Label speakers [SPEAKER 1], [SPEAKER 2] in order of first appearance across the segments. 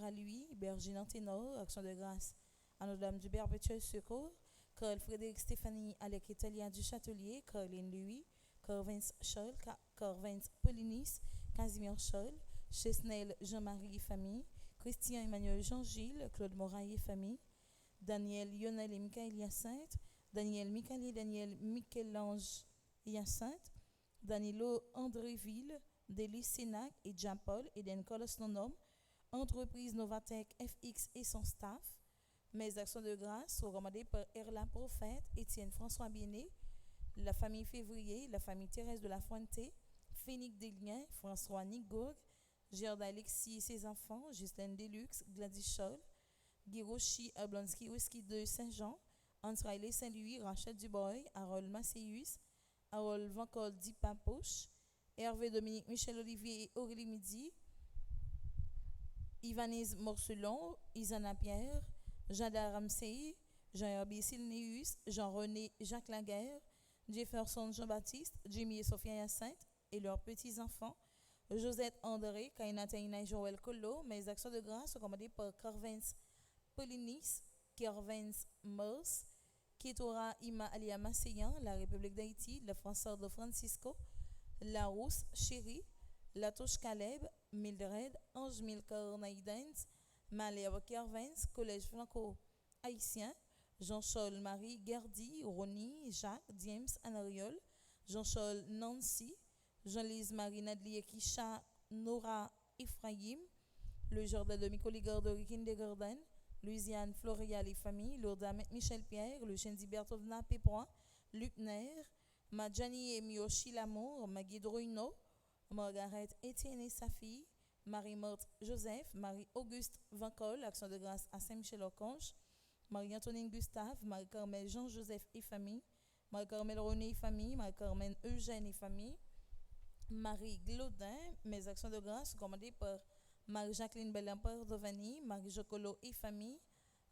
[SPEAKER 1] à lui, Bergine Ténor, Action de grâce à Notre-Dame du Perpétuel Secours, Carl Frédéric Stéphanie Alec Italia du Châtelier, Caroline Louis, Corvins Scholl, Corvins Paulinis, Casimir Scholl, Chesnel Jean-Marie et famille, Christian Emmanuel Jean-Gilles, Claude Moraille et famille, Daniel Lionel et Michael Hyacinthe, Daniel Michael et Daniel Michel-Ange Hyacinthe, Danilo Andréville, Delis Sénac et Jean-Paul et Colos Nonom, Entreprise Novatech FX et son staff. Mes actions de grâce sont recommandées par Erla Prophète, Étienne François Bienet, la famille Février, la famille Thérèse de la Fuente, Phénix Delien, François Nigourg, Gerda Alexis et ses enfants, Justine Deluxe, Gladys Scholl, Giroshi Oblonsky Whisky de Saint-Jean, Hans Riley Saint-Louis, Rachel Dubois, Harold Macéus, Harold Vancol Dipapoche, Hervé Dominique Michel Olivier et Aurélie Midi, Ivanise Morcelon, Isana Pierre, Jada Ramsey, Jean-Herbie Silneus, Jean-René Jacques Laguerre, Jefferson Jean-Baptiste, Jimmy et Sophia Hyacinthe et leurs petits-enfants, Josette André, Kainata Ina et Joël Colo. Mes actions de grâce sont commandées par Carvens Polinis, Kervens Mers, Ketora Ima Alia Masséyan, la République d'Haïti, le François de Francisco, La Rousse Chéri, La Touche Caleb, Mildred, Ange Milker Naïdens, Malherbe Kervens, Collège Franco-Haïtien, Jean-Charles Marie Gardy, Ronnie, Jacques, James, Anariol, Jean-Charles Nancy, Jean-Lise Marie Nadli Kisha, Nora Ephraim, le Jardin de Micoli Gardori Kindergarten, Louisiane Floria les familles, Lourdes Michel Pierre, le Chendi Bertovna Pépoin, Luc Nair, Madjani et Miyoshi Lamour, Maggie Druino, Margaret Étienne et sa fille, Marie-Morte Joseph, Marie-Auguste Vancol, Action de grâce à Saint-Michel-Archange, Marie-Antonine Gustave, Marie-Carmel Jean-Joseph et famille, Marie-Carmel René et famille, Marie-Carmel Eugène et famille, Marie Glaudin. Mes actions de grâce sont commandées par Marie-Jacqueline Belampère Dovani, Marie-Jocolo et famille,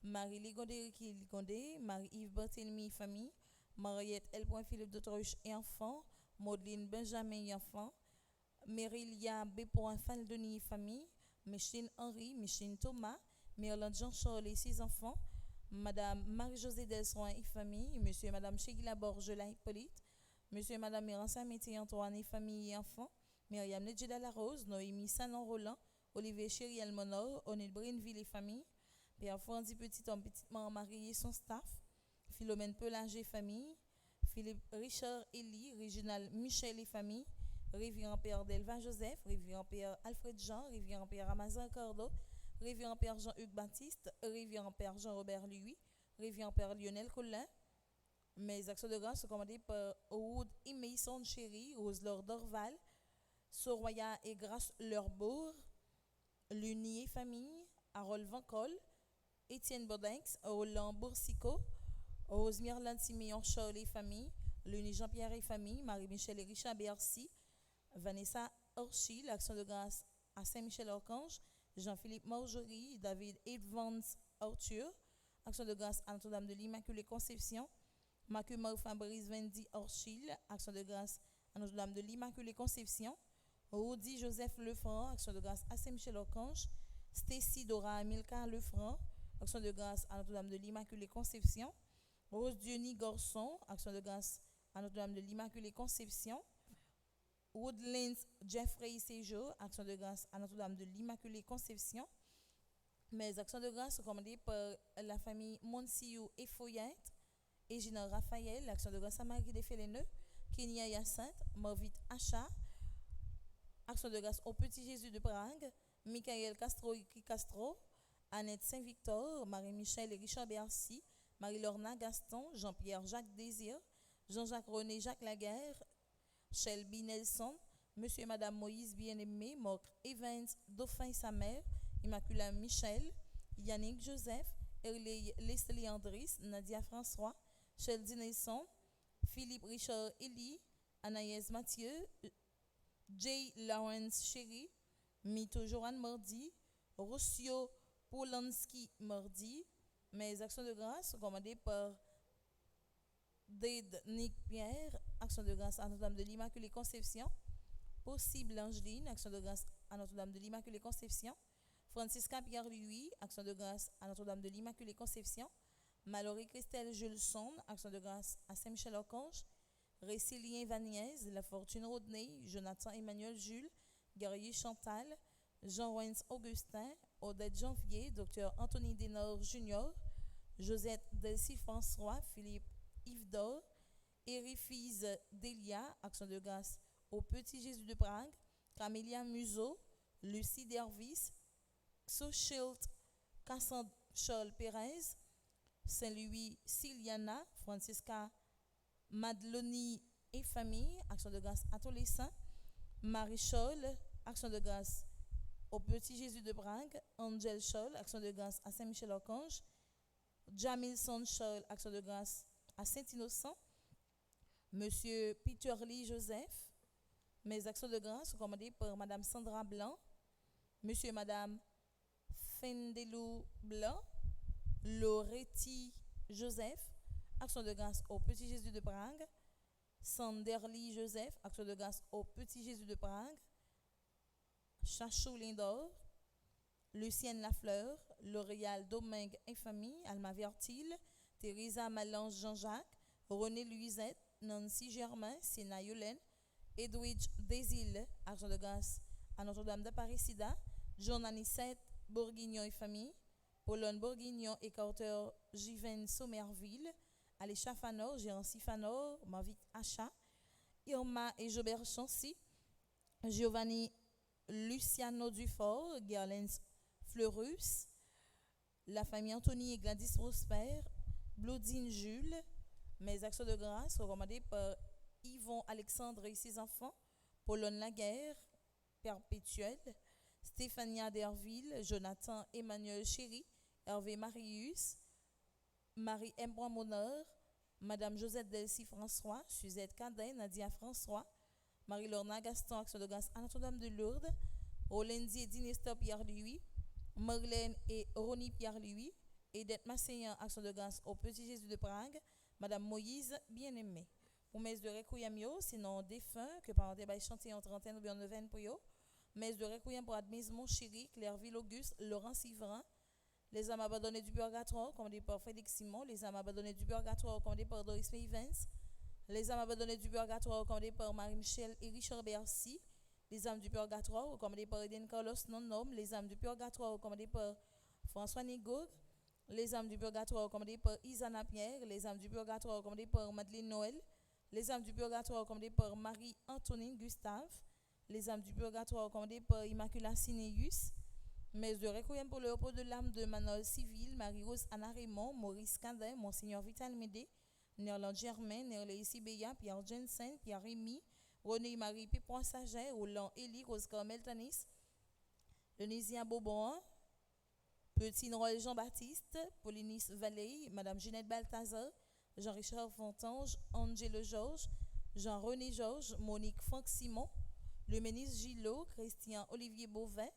[SPEAKER 1] Marie-Ligondé Ricky Ligondé, Marie-Yves Barthélemy et famille, Mariette L. Philippe d'Autruche et enfants, Maudeline Benjamin et enfants, Mérilia B. Faldoni et famille, Micheline Henri, Micheline Thomas, Merlande Jean-Charles et ses enfants, Madame Marie-Josée Delsoin et famille, Monsieur et Madame Chégila Borgela Hippolyte, Monsieur et Madame Mérança Métier Antoine et famille et enfants, Myriam Nedjeda Larose, Noémie Sanon Roland, Olivier Chéri Almonor, Onel Brinville et famille, Pierre Frandy Petit Homme Petite Maman Marie et son staff, Philomène Pelanger et famille, Philippe Richard Elie, Réginal Michel et famille, Révérend Père Delva Joseph, Révérend Père Alfred Jean, Révérend Père Ramazan Cordo, Révérend Père Jean-Hugues Baptiste, Révérend Père Jean-Robert Louis, Révérend Père Lionel Collin. Mes actions de grâce sont commandées par Wood et Mason Chéri, Rose-Laure Dorval, Soroya et Grace Leurbourg, Luni et famille, Harold Vancol, Étienne Bodex, Roland Boursico, Rose Mirland Siméon Charles et famille, Luni Jean-Pierre et famille, Marie-Michel et Richard Bercy, Vanessa Orchi, l'Action de grâce à Saint-Michel-Archange, Jean-Philippe Marjorie, David Evans Arthur, Action de grâce à Notre-Dame de l'Immaculée Conception, Macumar Fabrice Vendy Orchil, Action de grâce à Notre-Dame de l'Immaculée Conception, Rudy Joseph Lefranc, Action de grâce à Saint-Michel-Archange, Stacy Dora Milka Lefranc, Action de grâce à Notre-Dame de l'Immaculée Conception, Rose Diony Gorson, Action de grâce à Notre-Dame de l'Immaculée Conception, Woodlands Jeffrey Séjour, Action de grâce à Notre-Dame de l'Immaculée Conception. Mes actions de grâce sont commandées par la famille Monsiou et Foyette, Égina Raphaël, l'Action de grâce à Marie de Féléneux, Kenya Hyacinthe, Morvit Acha, Action de grâce au Petit Jésus de Prague, Michael Castro et Castro, Annette Saint-Victor, Marie-Michel et Richard Bercy, Marie-Lorna Gaston, Jean-Pierre Jacques Désir, Jean-Jacques René Jacques Laguerre, Shelby Nelson, Monsieur et Madame Moïse Bien-Aimé, Marc Evans, Dauphin et sa mère, Immaculée Michel, Yannick Joseph, Leslie Andris, Nadia François, Sheldon Nelson, Philippe Richard Elie, Anaïs Mathieu, J. Lawrence Chéri, Mito Joran Mordi, Rossio Polanski Mordi. Mes actions de grâce sont commandées par Dade Nick Pierre, Action de grâce à Notre-Dame de l'Immaculée Conception, Possible Angeline, Action de grâce à Notre-Dame de l'Immaculée Conception, Francisca Pierre-Louis, action de grâce à Notre-Dame de l'Immaculée Conception. Mallory Christelle Jules Sonde, action de grâce à Saint-Michel-Archange. Récilien Vaniez, La Fortune Rodney, Jonathan Emmanuel Jules, Guerrier Chantal, Jean-Wens Augustin, Odette Janvier, Dr Anthony Denor Junior, Josette Delcy François, Philippe Yves-Dor, Érifise Delia, action de grâce au Petit Jésus de Prague, Camélia Museau, Lucie Dervis, Xochitl Cassandre Charles Pérez, Saint-Louis Siliana, Francisca Madeloni et famille, action de grâce à tous les saints, Marie Scholl, action de grâce au Petit Jésus de Prague, Angel Scholl, action de grâce à Saint-Michel-Archange, Jamilson Scholl, action de grâce à Saint-Innocent, Monsieur Peter Lee Joseph, mes actions de grâce sont commandées par Madame Sandra Blanc, Monsieur et Madame Fendelou Blanc, Loretti Joseph, action de grâce au Petit Jésus de Prague, Sanderly Joseph, action de grâce au Petit Jésus de Prague, Chachou Lindor, Lucienne Lafleur, L'Oréal Domingue et famille, Alma Vertil, Teresa Malange Jean-Jacques, René Louisette, Nancy Germain, Sina Yolène, Edwidge Desil, action de grâce à Notre-Dame de Paris-Sida, John Anicette Bourguignon et famille, Pauline Bourguignon et Carter Jiven Somerville, Alisha Fanor, Gérancy Fanor, Marvik Acha, Irma et Jobert Chancy, Giovanni Luciano Dufort, Gerlens Fleurus, la famille Anthony et Gladys Prosper, Blodine Jules, mes actions de grâce recommandées par Yvon Alexandre et ses enfants, Pauline Laguerre, Perpétuelle, Stéphania Derville, Jonathan Emmanuel Chéri, Hervé Marius, Marie M. Moneur, Madame Josette Delcy François, Suzette Cadet, Nadia François, Marie-Lorna Gaston, action de grâce à Notre-Dame de Lourdes, Rolendi et Dinestor Pierre-Louis, Marlène et Ronnie Pierre-Louis, Edette Masséan, action de grâce au Petit Jésus de Prague, Madame Moïse Bien-Aimée. Pour mes de requiem, sinon défunt, que par des bails chantés en trentaine ou bien en neuvaine pour yo, mes de requiem pour Admise Montchéri, Clairville Auguste, Laurent Sivran, les âmes abandonnées du purgatoire, commandées par Frédéric Simon, les âmes abandonnées du purgatoire, commandées par Doris Evans, les âmes abandonnées du purgatoire, commandées par Marie-Michel et Richard Bercy, les âmes du purgatoire, commandées par Eden Carlos Non-Nom, les âmes du purgatoire, commandées par François Négaud, les âmes du purgatoire, commandées par Isana Pierre, les âmes du purgatoire, commandées par Madeleine Noël, les âmes du purgatoire, commandées par Marie-Antonine Gustave, les âmes du purgatoire, commandées par Immacula Cinéus, mais de requiem pour le repos de l'âme de Manol Civil, Marie-Rose Anna Raymond, Maurice Cadet, Monseigneur Vital Médé, Nerland Germain, Nerlé Béa, Pierre Jensen, Pierre Rémy, René Marie Pépon Saget, Roland Élie, Rose Carmel Tanis, Denisia Bobon, Petit Noël Jean-Baptiste, Paulinis Vallée, Madame Ginette Balthazar, Jean-Richard Fontange, Angelo Georges, Jean-René Georges, Monique Franck Simon, le ministre Gillot, Christian Olivier Beauvais,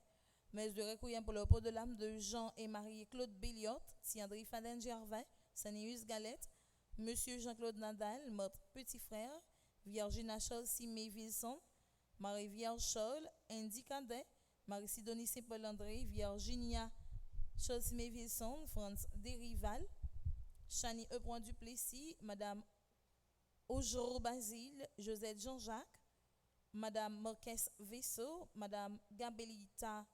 [SPEAKER 1] messe de requiem pour le repos de l'âme de Jean et Marie-Claude Béliot, Thierry Faden Gervais, Sanéus Galette, Monsieur Jean-Claude Nadal, notre petit frère, Virginia Charles Simé Wilson, Marie-Vierge Charles, Andy Cadet, Marie-Sidonie Saint-Paul-André, Virginia Charles Simé Wilson, Franz Derival, Chani Epoin Duplessis, Madame Ojoro Basile, Josette Jean-Jacques, Madame Marques Vaisseau, Madame Gabelita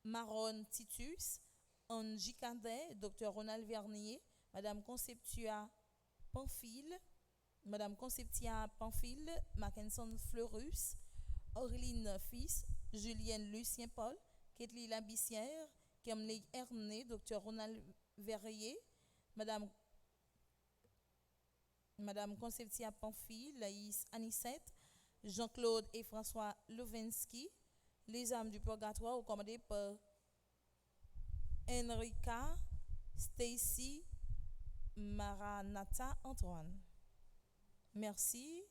[SPEAKER 1] Maron Titus, Angie Cadet, Dr Ronald Vernier, Madame Conceptia Pamphile, Madame Conceptia Pamphile, Mackinson Fleurus, Orline Fils, Julienne Lucien Paul, Kathleen Labissière, Kemley Herné, Dr Ronald Verrier, Madame Conceptia Pamphile, Laïs Anicette, Jean-Claude et François Levinsky, les âmes du purgatoire commandées par Enrica, Stacy, Maranatha, Antoine. Merci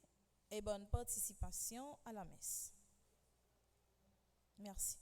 [SPEAKER 1] et bonne participation à la messe. Merci.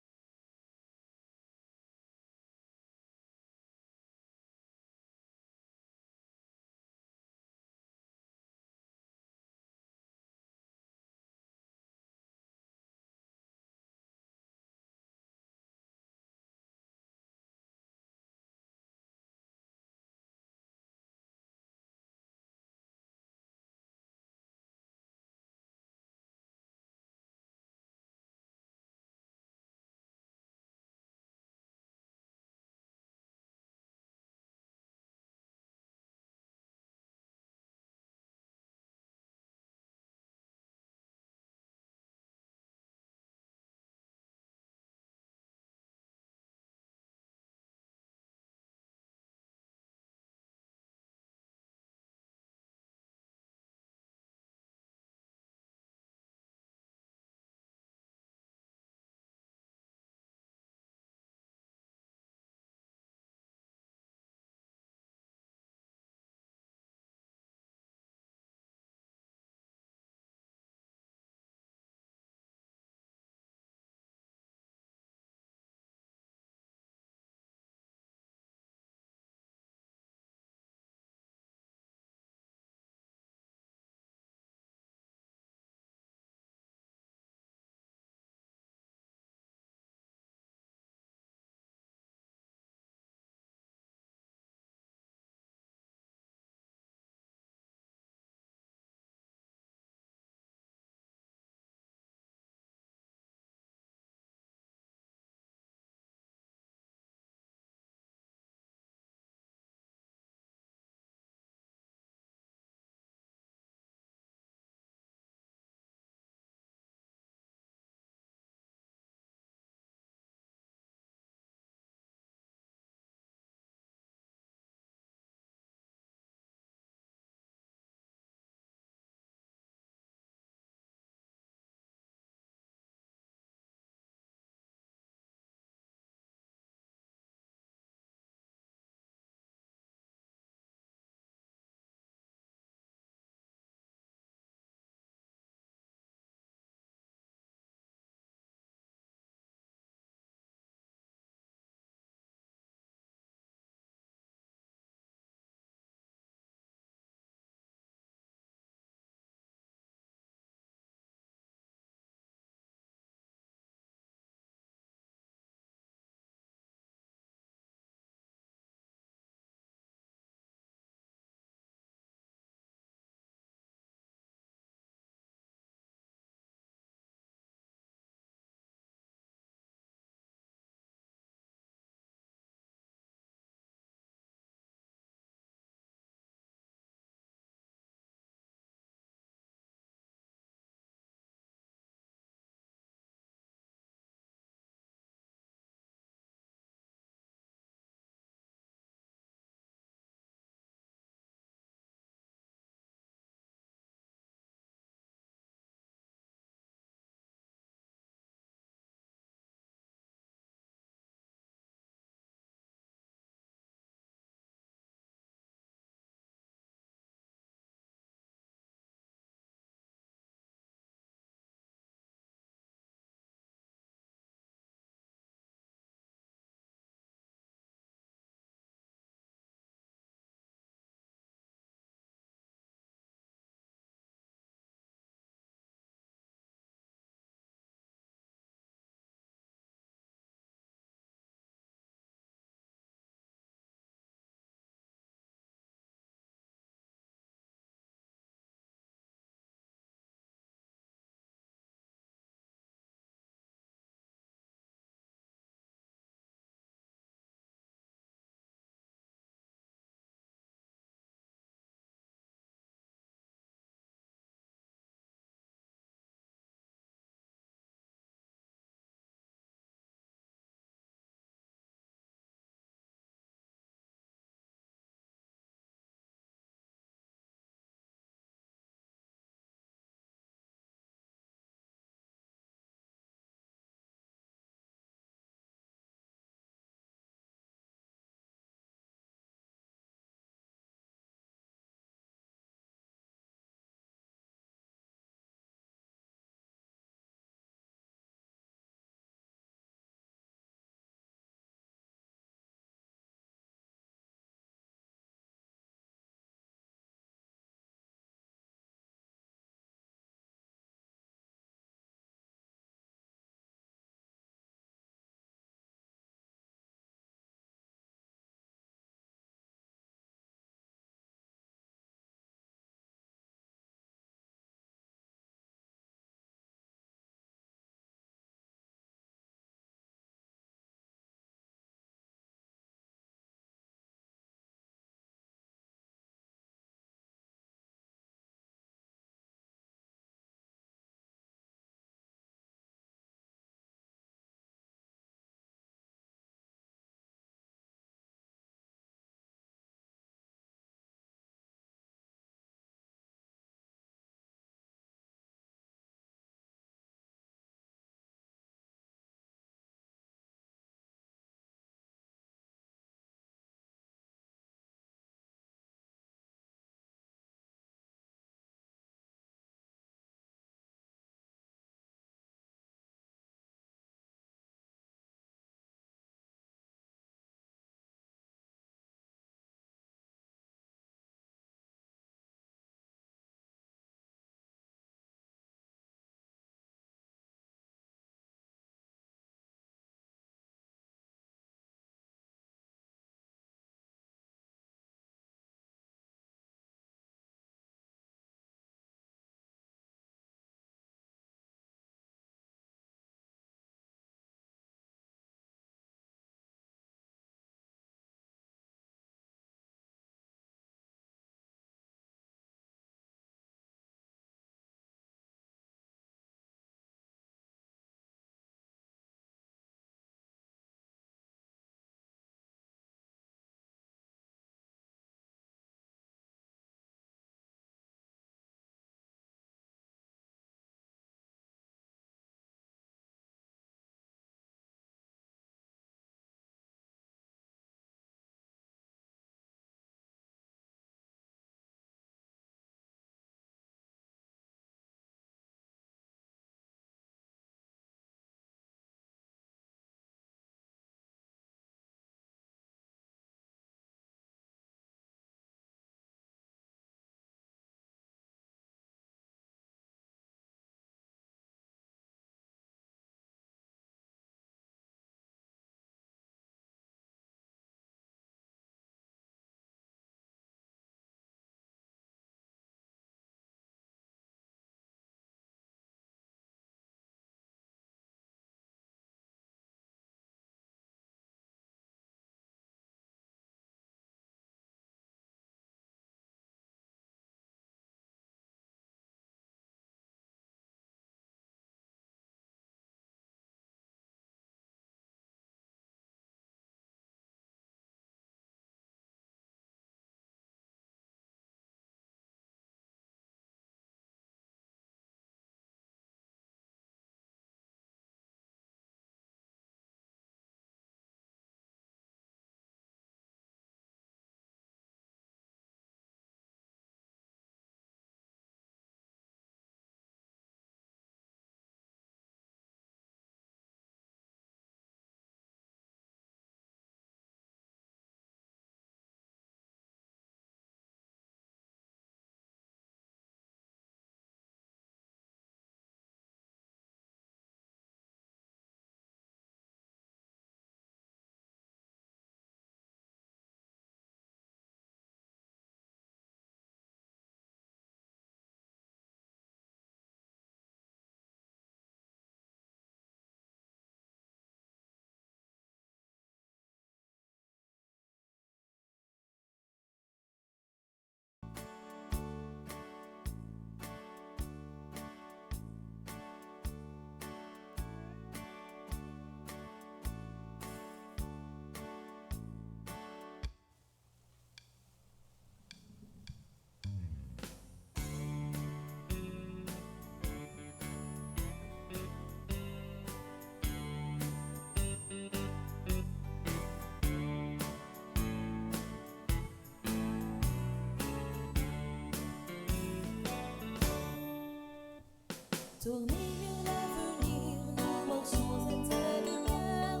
[SPEAKER 1] Tournez vers l'avenir, nous marchons à ta lumière,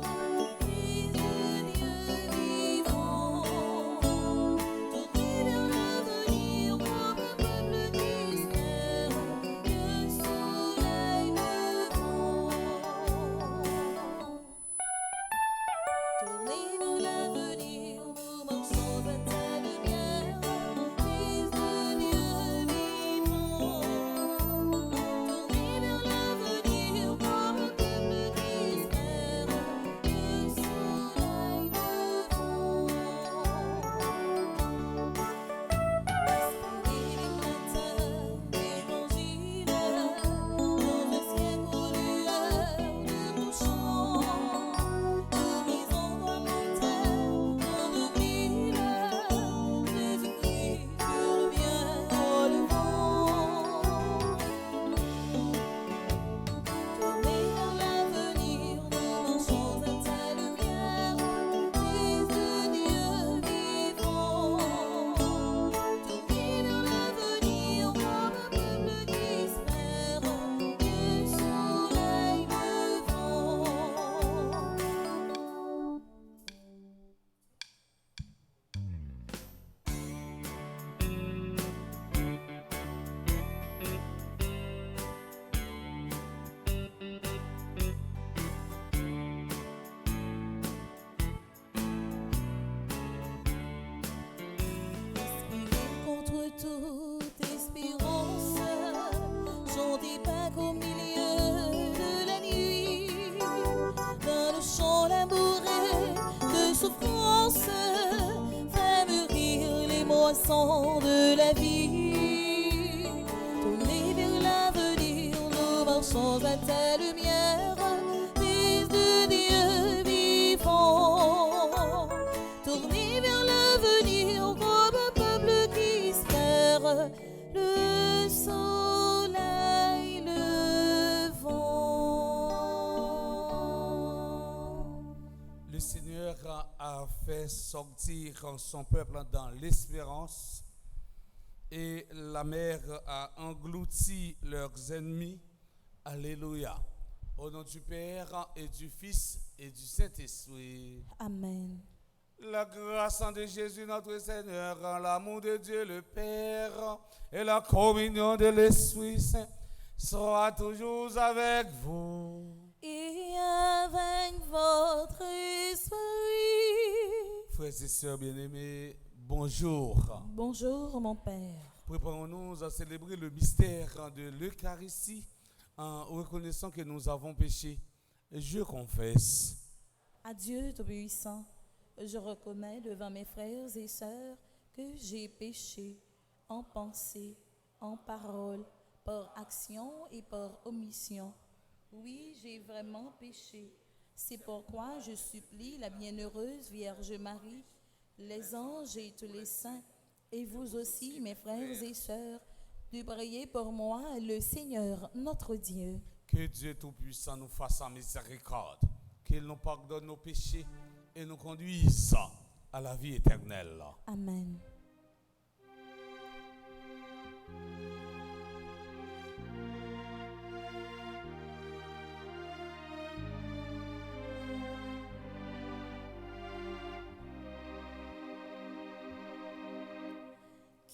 [SPEAKER 1] Fils de Dieu vivant. Tournez vers l'avenir, comme un peuple qui espère le soleil levant. Tournez vers l'avenir, nous marchons à ta lumière, Fils de Dieu vivant. Tournez vers l'avenir, comme un peuple qui espère le soleil levant. Espérez les matins, l'évangile, dans un ciel aux lueurs de nos chants. Nous lisons dans nos terres, dans nos villes, Jésus-Christ revient au levant. Tournez vers l'avenir, nous marchons à ta lumière, Fils de Dieu vivant. Tournez vers l'avenir, comme un peuple qui espère le soleil levant. Espérez contre toute espérance, chantez Pâques au milieu de la nuit. Dans le champ labouré de souffrance, fait mûrir les moissons de la vie. Tournez vers l'avenir, nous marchons à ta lumière, Fils de Dieu vivant. Tournez vers l'avenir, comme un peuple qui espère le soleil levant.
[SPEAKER 2] Le Seigneur a fait sortir son peuple dans l'espérance et la mer a englouti leurs ennemis. Alléluia. Au nom du Père et du Fils et du Saint-Esprit.
[SPEAKER 1] Amen.
[SPEAKER 2] La grâce de Jésus notre Seigneur, l'amour de Dieu le Père et la communion de l'Esprit Saint sera toujours avec vous.
[SPEAKER 1] Et avec votre esprit.
[SPEAKER 2] Frères et sœurs bien-aimés, bonjour.
[SPEAKER 1] Bonjour mon Père.
[SPEAKER 2] Préparons-nous à célébrer le mystère de l'Eucharistie en reconnaissant que nous avons péché. Je confesse.
[SPEAKER 1] À Dieu Tout-Puissant, je reconnais devant mes frères et sœurs que j'ai péché en pensée, en parole, par action et par omission. Oui, j'ai vraiment péché. C'est pourquoi je supplie la bienheureuse Vierge Marie, les anges et tous les saints, et vous aussi, mes frères et sœurs, de prier pour moi, le Seigneur, notre Dieu.
[SPEAKER 2] Que Dieu Tout-Puissant nous fasse sa miséricorde, qu'il nous pardonne nos péchés et nous conduise à la vie éternelle.
[SPEAKER 1] Amen.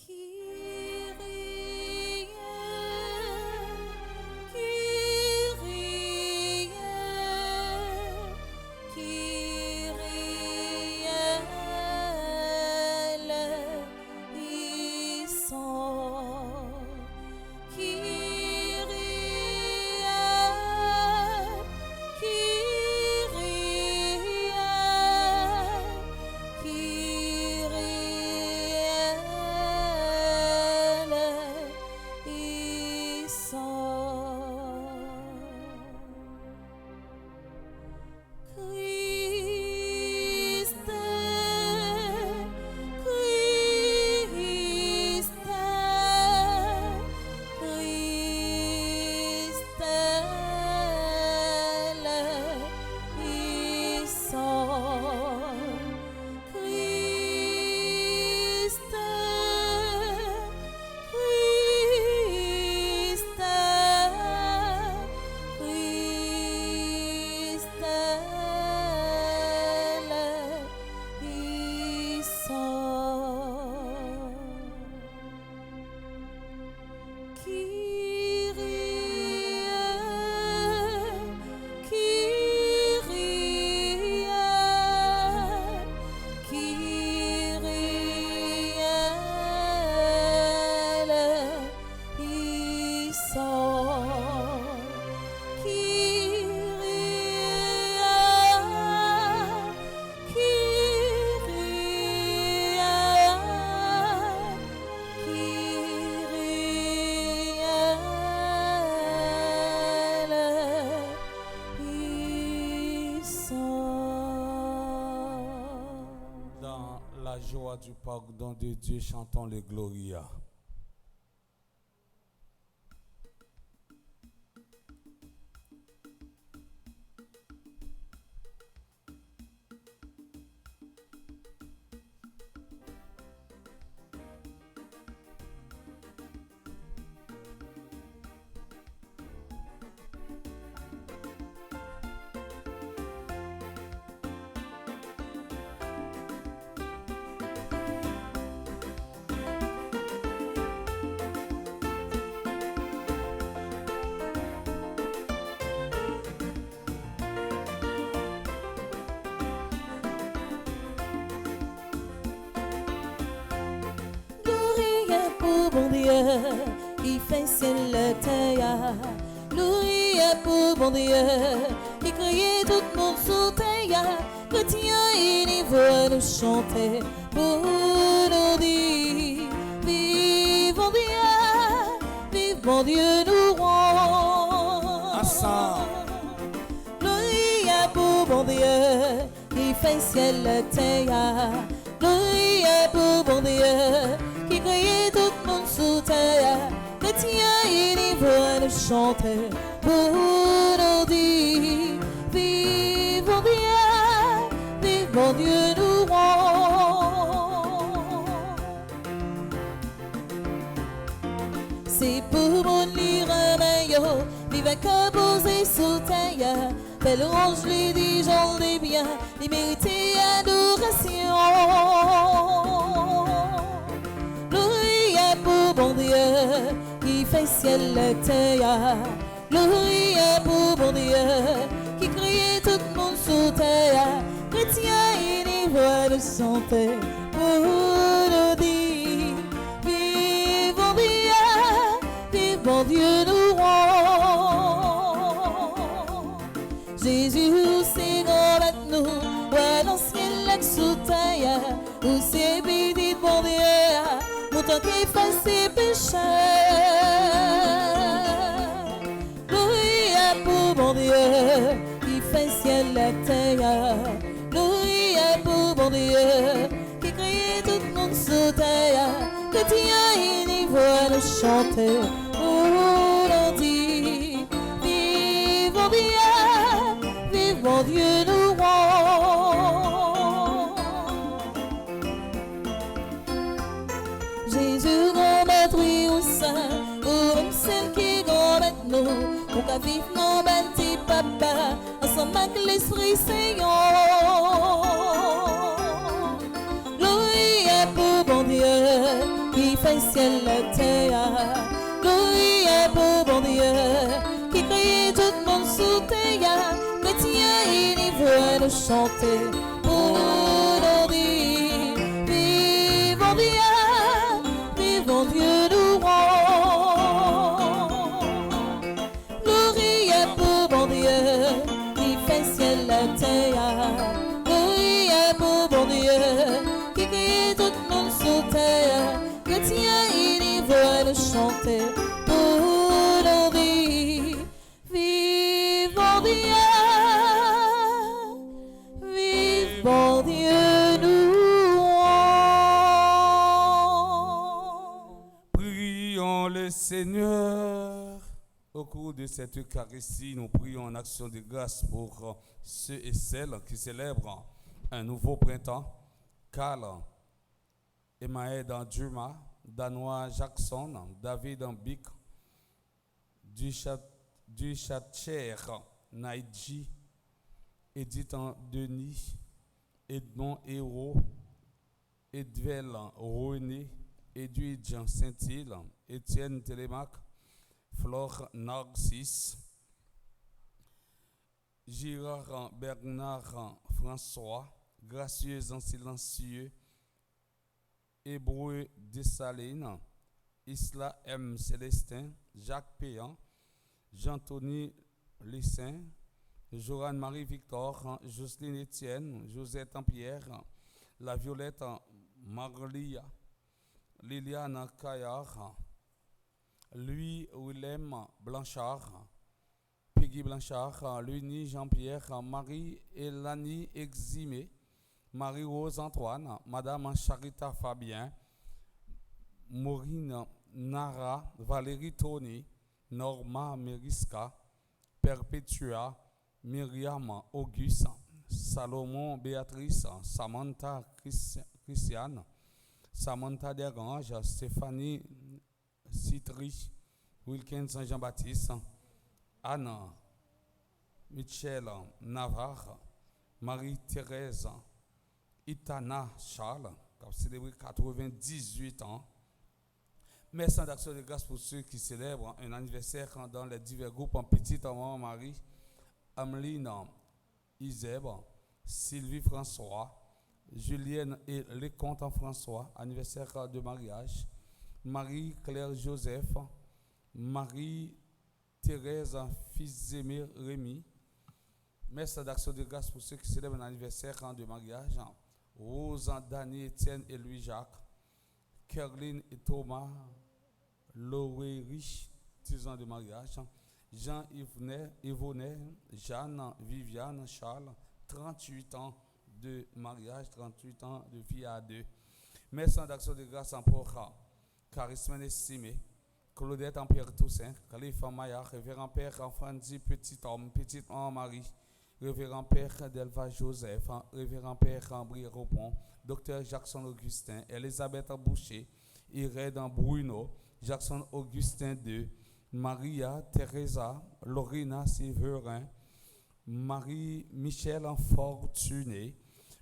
[SPEAKER 1] Kyrie, Kyrie,
[SPEAKER 2] voix du pardon de Dieu, chantons le Gloria.
[SPEAKER 1] Bon Dieu, il fait ciel et terre. Louis pour bon Dieu, il criait tout le monde sous terre. Chrétien, il veut nous chanter pour nous dire: vive bon Dieu, nous rend.
[SPEAKER 2] Ensemble.
[SPEAKER 1] Louis pour bon Dieu, il fait ciel et terre. Louis pour bon Dieu, qui criait tout le monde sous terre. Chrétien, il veut nous chanter pour nous dire: vive bon Dieu, nous rend. C'est pour mon lire un maillot, vive qu'à poser sous terre. Belle orange, les dijon, les biens, les mérités adoration. Pour bon Dieu, qui fait ciel et terre. Louis pour bon Dieu, qui criait tout le monde sous terre. Chrétien, il veut nous chanter pour nous dire: vive bon Dieu, nous rend. Jésus, c'est grand avec nous, ouais, dans le ciel sous terre, où c'est béni bon Dieu. Tant qu'il fasse ses péchés. Louis pour mon Dieu, qui fait ciel et terre. Louis pour mon Dieu, qui crée tout le monde sous terre. Que Dieu, il veut nous chanter pour nous dire: vive mon Dieu, nous rend. Jésus, grand maître au sein, ou même celle qui est grand maître nous, pour qu'à vivre nos bâtis papa, ensemble avec l'Esprit Seigneur. Louis pour bon Dieu, qui fait ciel et terre. Louis pour bon Dieu, qui crée tout le monde sous terre. Chrétien, il veut nous chanter pour nous dire: vive bon Dieu, nous rend. Louis pour bon Dieu, qui fait ciel et terre. Louis pour bon Dieu, qui crée tout le monde sous terre. Chrétien, il veut nous chanter pour nous dire: vive bon Dieu, nous rend.
[SPEAKER 2] Prions le Seigneur. Au cours de cette Eucharistie, nous prions en action de grâce pour ceux et celles qui célèbrent un nouveau printemps. Carl Emmaël dans Duma, Danois Jackson, David en Bic, Duchatcher Naïdji, Edith en Denis, Edmond Hérault, Edvel René, Edwidge Saint-Île, Étienne Télémac, Flore Narcisse, Girard Bernard François, Gracieuse en silencieux, Hébreu Dessalines, Isla M. Célestin, Jacques Péan, Jean-Tony Lissin, Joanne-Marie Victor, Jocelyne Étienne, Josette Pierre, La Violette Marlia, Liliane Caillard, Louis Willem Blanchard, Peggy Blanchard, Luni Jean-Pierre, Marie-Élanie Eximé, Marie-Rose Antoine, Madame Charita Fabien, Maureen Nara, Valérie Tony, Norma Meriska, Perpetua, Myriam Auguste, Salomon Béatrice, Samantha Christiane, Samantha Desgranges, Stéphanie Citri, Wilkins Jean-Baptiste, Anna Michel Navarre, Marie-Thérèse Itana Charles, qui a célébré 98 ans. Merci d'action de grâce pour ceux qui célèbrent un anniversaire dans les divers groupes en petite maman Marie, Ameline Iseb, Sylvie François, Julienne et Lecomte François, anniversaire de mariage, Marie-Claire Joseph, Marie-Thérèse Fils-Aimé Rémy. Merci d'action de grâce pour ceux qui célèbrent un anniversaire de mariage, Rose, Dany, Étienne et Louis-Jacques, Caroline et Thomas, Laurie Rich, 10 ans de mariage, Jean-Yvonnet, Jeanne, Viviane, Charles, 38 ans de mariage, 38 ans de vie à deux. Merci d'action de grâce en pour Charisme estimé, Claudette en Pierre Toussaint, Khalifa Maya, Révérend Père Franzi Petit Homme, Petite Marie, Révérend Père Delva Joseph, Révérend Père Ambry Ropon, Docteur Jackson Augustin, Elisabeth Boucher, Irène Bruno, Jackson Augustin II, Maria Teresa, Lorena Séverin, Marie-Michel Fortuné,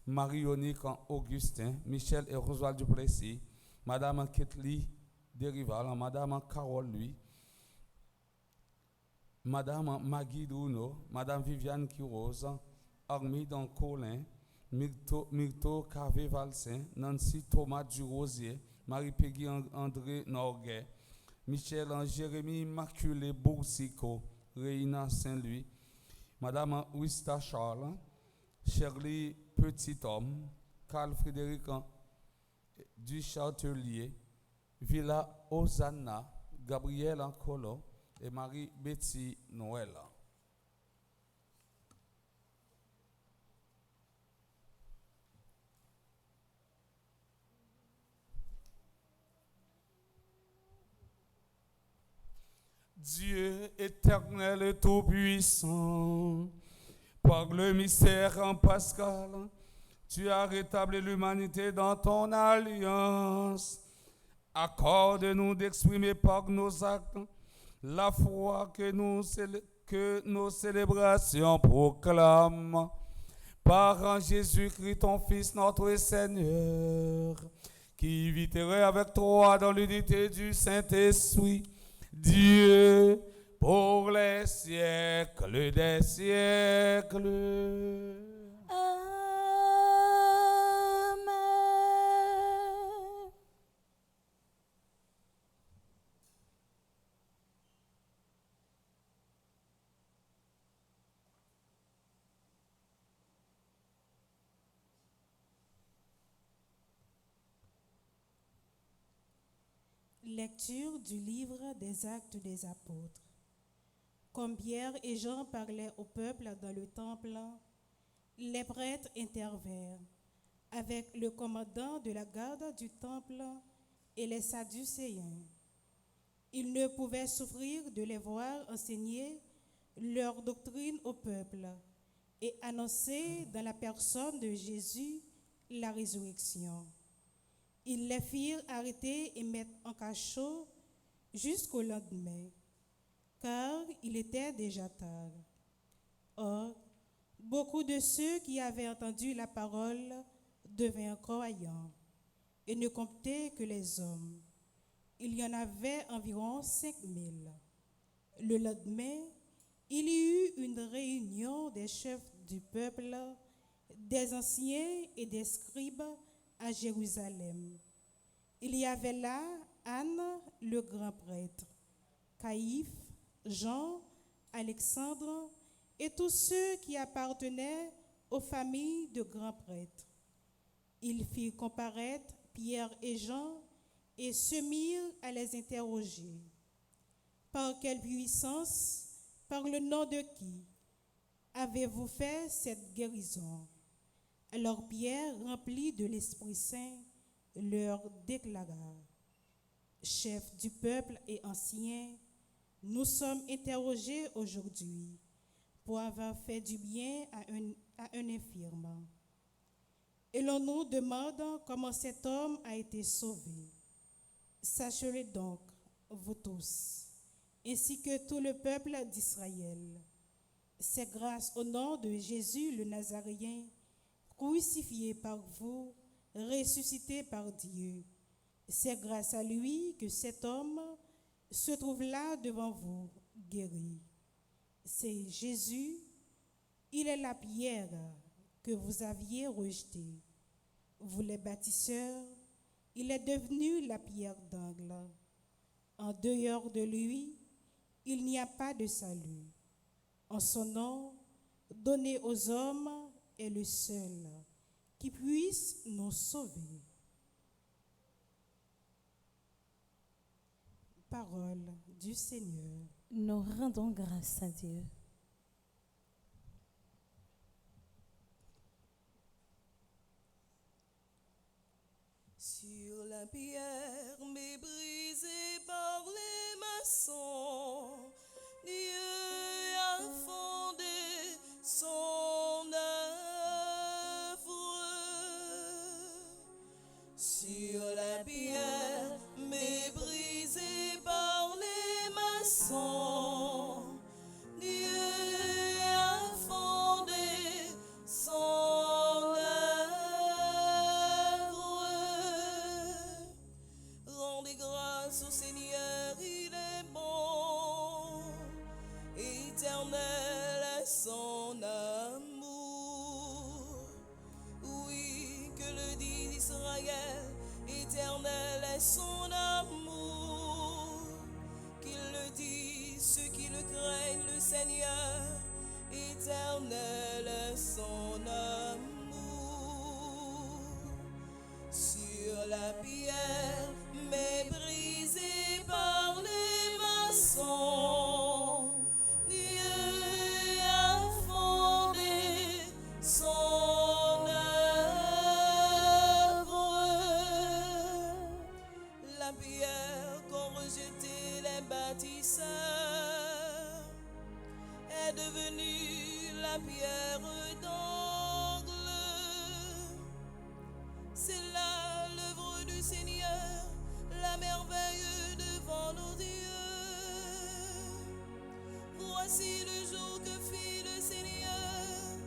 [SPEAKER 2] Marie-Yonique Augustin, Michel et Roswald Duplessis, Madame Ketli Derival, Madame Carole Louis, Madame Maggie Bruno, Madame Viviane Quiroz, Armide Colin, Myrto Cavé Valsin, Nancy Thomas Durosier, Marie-Peggy André Norguet, Michel Jérémy Immaculé Boussico, Réina Saint-Louis, Madame Wista Charles, Shirley Petit-Homme, Carl Frédéric du Châtelier, Villa Hosanna, Gabriel Colo et Marie-Betty Noël. Dieu éternel et tout-puissant, par le mystère en Pascal, tu as rétabli l'humanité dans ton alliance. Accorde-nous d'exprimer par nos actes la foi que nos célébrations proclament. Par Jésus-Christ, ton Fils, notre Seigneur, qui viterait avec toi dans l'unité du Saint-Esprit, Dieu, pour les siècles des siècles.
[SPEAKER 3] Lecture du livre des Actes des Apôtres. Comme Pierre et Jean parlaient au peuple dans le temple, les prêtres intervinrent avec le commandant de la garde du temple et les Sadducéens. Ils ne pouvaient souffrir de les voir enseigner leur doctrine au peuple et annoncer dans la personne de Jésus la résurrection. Ils les firent arrêter et mettre en cachot jusqu'au lendemain, car il était déjà tard. Or, beaucoup de ceux qui avaient entendu la parole devinrent croyants et ne comptaient que les hommes. Il y en avait environ 5000. Le lendemain, il y eut une réunion des chefs du peuple, des anciens et des scribes à Jérusalem. Il y avait là Anne, le grand prêtre, Caïphe, Jean, Alexandre et tous ceux qui appartenaient aux familles de grands prêtres. Ils firent comparaître Pierre et Jean et se mirent à les interroger. Par quelle puissance, par le nom de qui avez-vous fait cette guérison? Alors Pierre, rempli de l'Esprit Saint, leur déclara: Chefs du peuple et anciens, nous sommes interrogés aujourd'hui pour avoir fait du bien à un infirme. Et l'on nous demande comment cet homme a été sauvé. Sachez-le donc, vous tous, ainsi que tout le peuple d'Israël. C'est grâce au nom de Jésus le Nazaréen, crucifié par vous, ressuscité par Dieu. C'est grâce à lui que cet homme se trouve là devant vous, guéri. C'est Jésus, il est la pierre que vous aviez rejetée. Vous les bâtisseurs, il est devenu la pierre d'angle. En dehors de lui, il n'y a pas de salut. En son nom, donné aux hommes, est le seul qui puisse nous sauver. Parole du Seigneur.
[SPEAKER 1] Nous rendons grâce à Dieu.
[SPEAKER 4] Sur la pierre méprisée par les maçons, Dieu a fondé son œuvre. Sur la pierre méprisée par les maçons, Dieu a fondé son œuvre. Rendez grâce au Seigneur, il est bon, éternel est son amour. Oui, que le dit Israël, éternel est son amour. Qu'il le dise ceux qui le craignent, le Seigneur, éternel est son amour. Sur la pierre méprisée par les maçons, Dieu a fondé son œuvre. La pierre qu'ont rejetée les bâtisseurs est devenue la pierre d'angle. C'est là l'œuvre du Seigneur, la merveille devant nos yeux. Voici le jour que fit le Seigneur,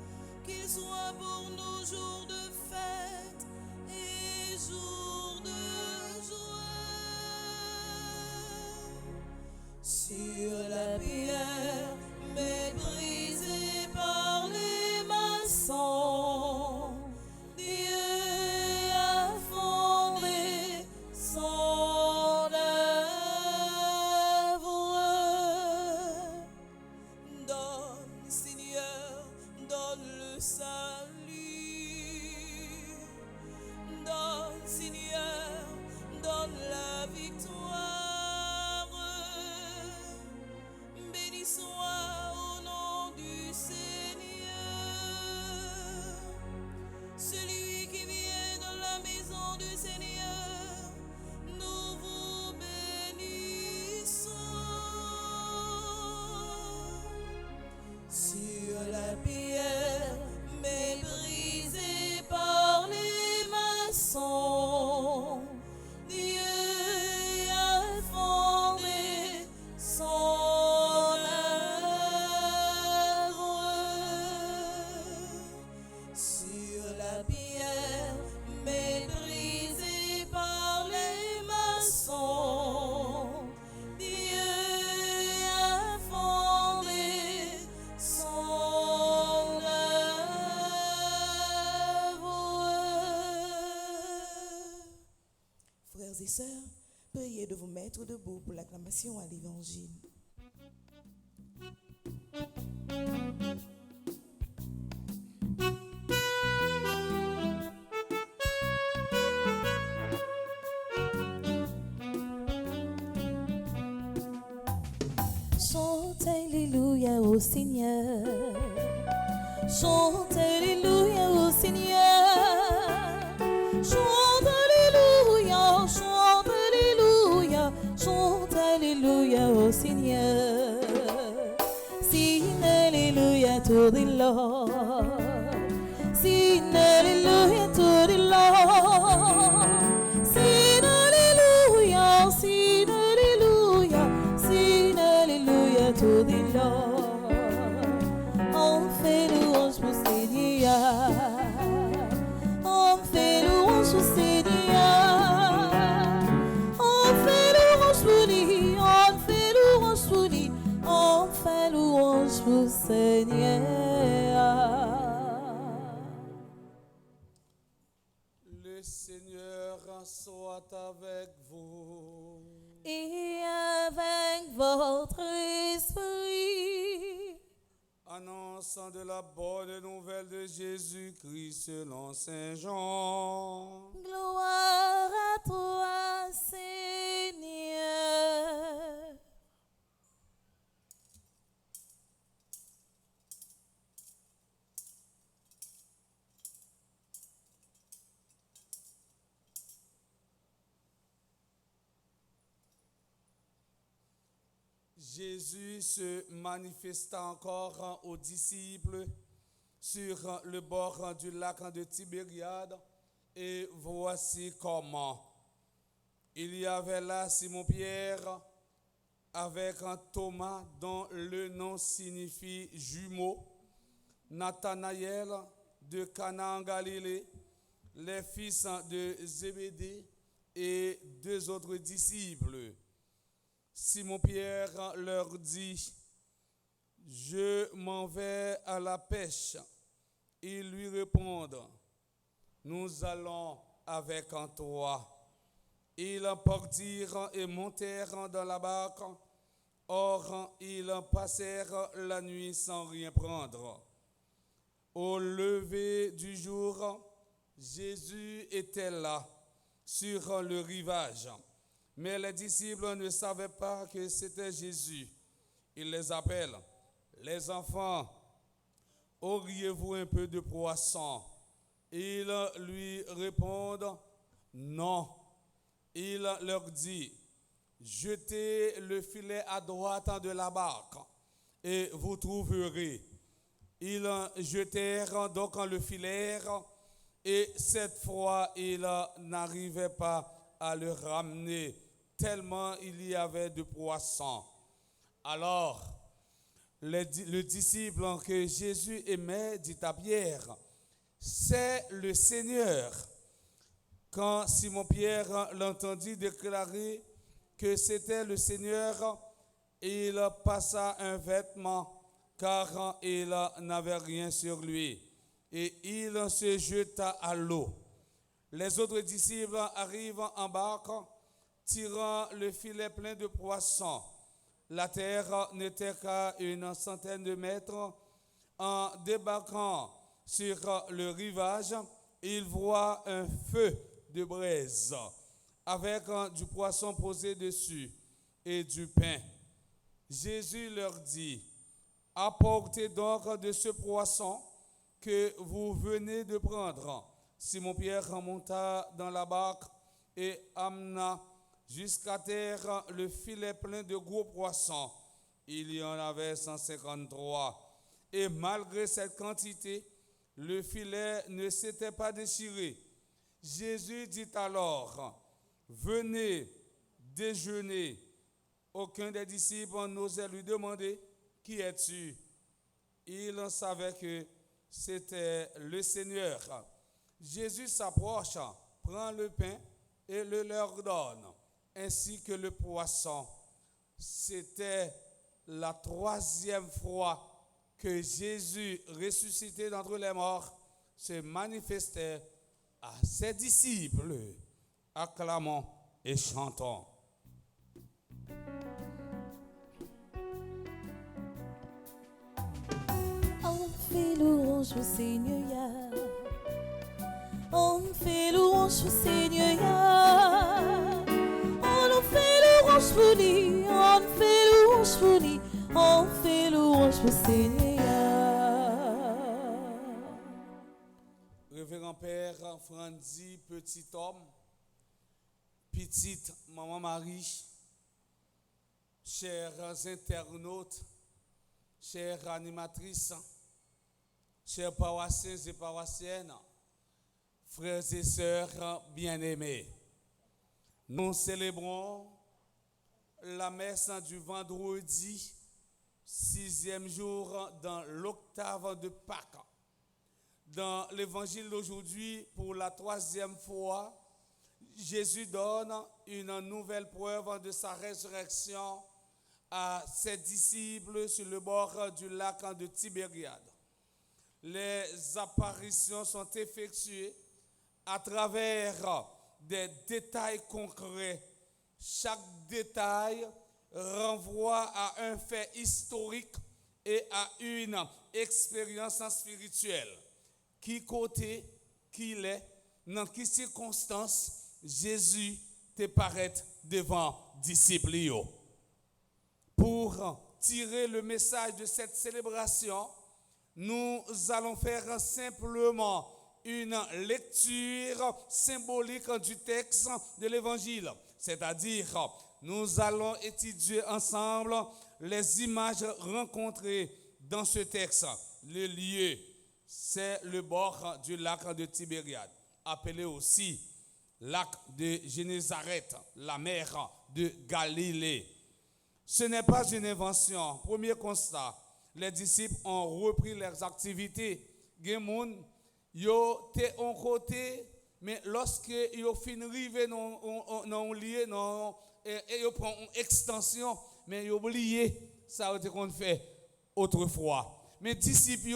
[SPEAKER 4] qu'il soit pour nous jour de fête et jour de joie. Sur la pierre méprisée par les maçons, Dieu a fondé son œuvre. Donne, Seigneur, donne le salut. Donne, Seigneur, donne la victoire. Béni soit au nom du Seigneur. Celui qui vient dans la maison du Seigneur, nous vous bénissons. Sur la pierre méprisée par les maçons, Dieu a fondé son œuvre. Sur la pierre méprisée par les maçons, Dieu a fondé son œuvre. Frères et sœurs, priez de vous mettre debout pour l'acclamation à l'Évangile.
[SPEAKER 1] Chante Alléluia au Seigneur. Chante Alléluia au Seigneur. Seigneur. Sing hallelujah to the Lord. Sing hallelujah to the Lord. Sing hallelujah, sing hallelujah, sing hallelujah to the Lord. On fait louange pour Seigneur. On fait louange pour Seigneur. On fait louange pour lui. On fait louange pour lui. On fait louange pour Seigneur.
[SPEAKER 2] Le Seigneur soit avec vous.
[SPEAKER 1] Et avec votre esprit.
[SPEAKER 2] Annonçant de la bonne nouvelle de Jésus-Christ selon Saint Jean.
[SPEAKER 1] Gloire à toi, Seigneur.
[SPEAKER 2] Jésus se manifesta encore aux disciples sur le bord du lac de Tibériade, et voici comment. Il y avait là Simon-Pierre avec un Thomas dont le nom signifie jumeau, Nathanaël de Cana en Galilée, les fils de Zébédée et deux autres disciples. Simon-Pierre leur dit: je m'en vais à la pêche. Ils lui répondent: nous allons avec toi. Ils partirent et montèrent dans la barque. Or, ils passèrent la nuit sans rien prendre. Au lever du jour, Jésus était là, sur le rivage. Mais les disciples ne savaient pas que c'était Jésus. Il les appelle: les enfants, auriez-vous un peu de poisson? Ils lui répondent: non. Il leur dit: jetez le filet à droite de la barque et vous trouverez. Ils jetèrent donc le filet, et cette fois ils n'arrivaient pas à le ramener, tellement il y avait de poissons. Alors, le disciple que Jésus aimait dit à Pierre: c'est le Seigneur. Quand Simon-Pierre l'entendit déclarer que c'était le Seigneur, il passa un vêtement, car il n'avait rien sur lui, et il se jeta à l'eau. Les autres disciples arrivent en barque, tirant le filet plein de poissons. La terre n'était qu'à une centaine de mètres. En débarquant sur le rivage, ils voient un feu de braise avec du poisson posé dessus et du pain. Jésus leur dit: apportez donc de ce poisson que vous venez de prendre. Simon-Pierre monta dans la barque et amena jusqu'à terre le filet plein de gros poissons. Il y en avait 153. Et malgré cette quantité, le filet ne s'était pas déchiré. Jésus dit alors: venez déjeuner. Aucun des disciples n'osait lui demander: qui es-tu? Il savait que c'était le Seigneur. Jésus s'approche, prend le pain et le leur donne, ainsi que le poisson. C'était la troisième fois que Jésus, ressuscité d'entre les morts, se manifestait à ses disciples. Acclamons et chantons.
[SPEAKER 1] On fait louange au Seigneur. On fait louange au Seigneur. On fait louange pour lui. On fait louange pour lui. On fait louange au Seigneur.
[SPEAKER 2] Révérend Père Franzi, petit homme, petite maman Marie, chers internautes, chères animatrices, chers paroissiens et paroissiennes, frères et sœurs bien-aimés, nous célébrons la messe du vendredi, 6e jour dans l'octave de Pâques. Dans l'évangile d'aujourd'hui, pour la 3e fois, Jésus donne une nouvelle preuve de sa résurrection à ses disciples sur le bord du lac de Tibériade. Les apparitions sont effectuées à travers des détails concrets. Chaque détail renvoie à un fait historique et à une expérience spirituelle. Qui côté, qui l'est, dans quelles circonstances Jésus te paraît devant disciples. Pour tirer le message de cette célébration, nous allons faire simplement une lecture symbolique du texte de l'évangile. C'est-à-dire, nous allons étudier ensemble les images rencontrées dans ce texte. Le lieu, c'est le bord du lac de Tibériade, appelé aussi lac de Génézareth, la mer de Galilée. Ce n'est pas une invention. Premier constat, les disciples ont repris leurs activités. Gemoun, yo te on côté, mais lorsque yo fin rive non lié non et yo prend une extension, mais yo oublié ça a été qu'on fait autrefois. Mais disciples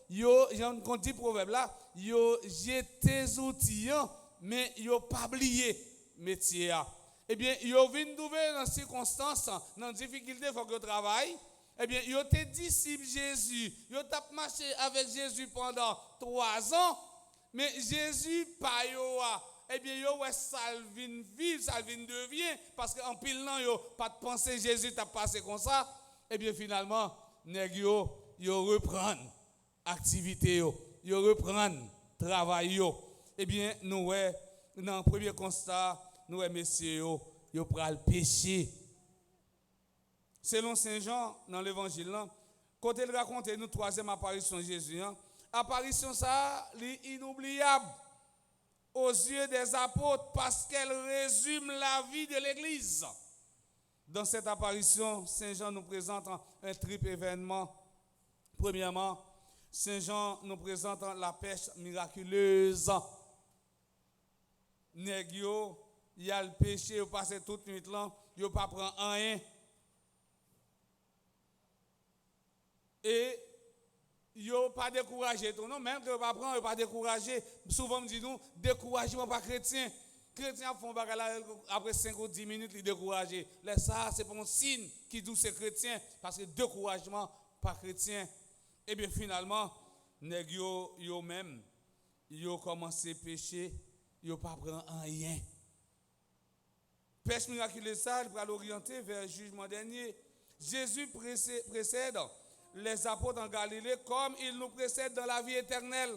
[SPEAKER 2] yo j'en dit proverbe là, yo jeté outils mais yo pas oublié métier. Eh bien, yo vinn trouver dans circonstances, dans difficulté faut que travaille. Eh bien, yo te disciple Jésus, yo t'a marché avec Jésus pendant 3 ans, mais Jésus pas yo. Eh bien, yo ouais salvin vive, salvin devient parce qu'en pile nan yo pas de penser Jésus t'a passé comme ça. Eh bien, finalement, nèg yo reprendre activité yo reprendre travail yo. Eh bien, nous ouais dans le premier constat, nous messieurs yo pral péché. Selon Saint Jean, dans l'évangile, quand il raconte nous 3e apparition de Jésus, apparition ça, est inoubliable aux yeux des apôtres parce qu'elle résume la vie de l'Église. Dans cette apparition, Saint Jean nous présente un triple événement. Premièrement, Saint Jean nous présente la pêche miraculeuse. Nèg yo, y a le péché, yo passe toute nuit là, yo pas prend rien. Et yo pas découragé tout non, même que yo pas prend, yo pas découragé. Souvent me dit nous découragement pas chrétien. Chrétien font bagarre après 5 ou 10 minutes ils découragé. Là ça c'est pour un signe qui dit c'est chrétien parce que découragement pas chrétien. Et bien finalement nèg yo même yo commencé pécher, yo pas prend rien. Pêche miraculeuse ça va l'orienter vers le jugement dernier. Jésus précède les apôtres en Galilée comme il nous précède dans la vie éternelle.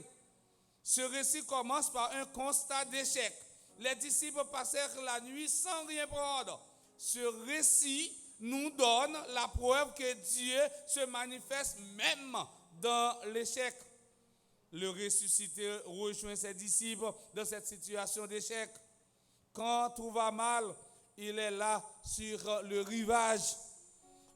[SPEAKER 2] Ce récit commence par un constat d'échec. Les disciples passèrent la nuit sans rien prendre. Ce récit nous donne la preuve que Dieu se manifeste même dans l'échec. Le ressuscité rejoint ses disciples dans cette situation d'échec. Quand tout va mal, il est là sur le rivage.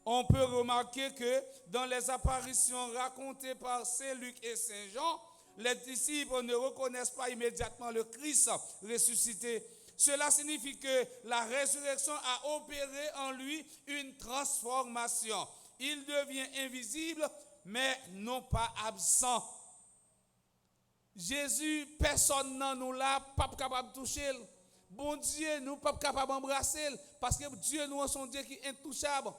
[SPEAKER 2] On peut remarquer que dans les apparitions racontées par Saint Luc et Saint Jean, les disciples ne reconnaissent pas immédiatement le Christ ressuscité. Cela signifie que la résurrection a opéré en lui une transformation. Il devient invisible, mais non pas absent. Jésus, personne n'a nous là, pas capable de toucher. Bon Dieu, nous pas capable d'embrasser parce que Dieu nous est son Dieu qui est intouchable.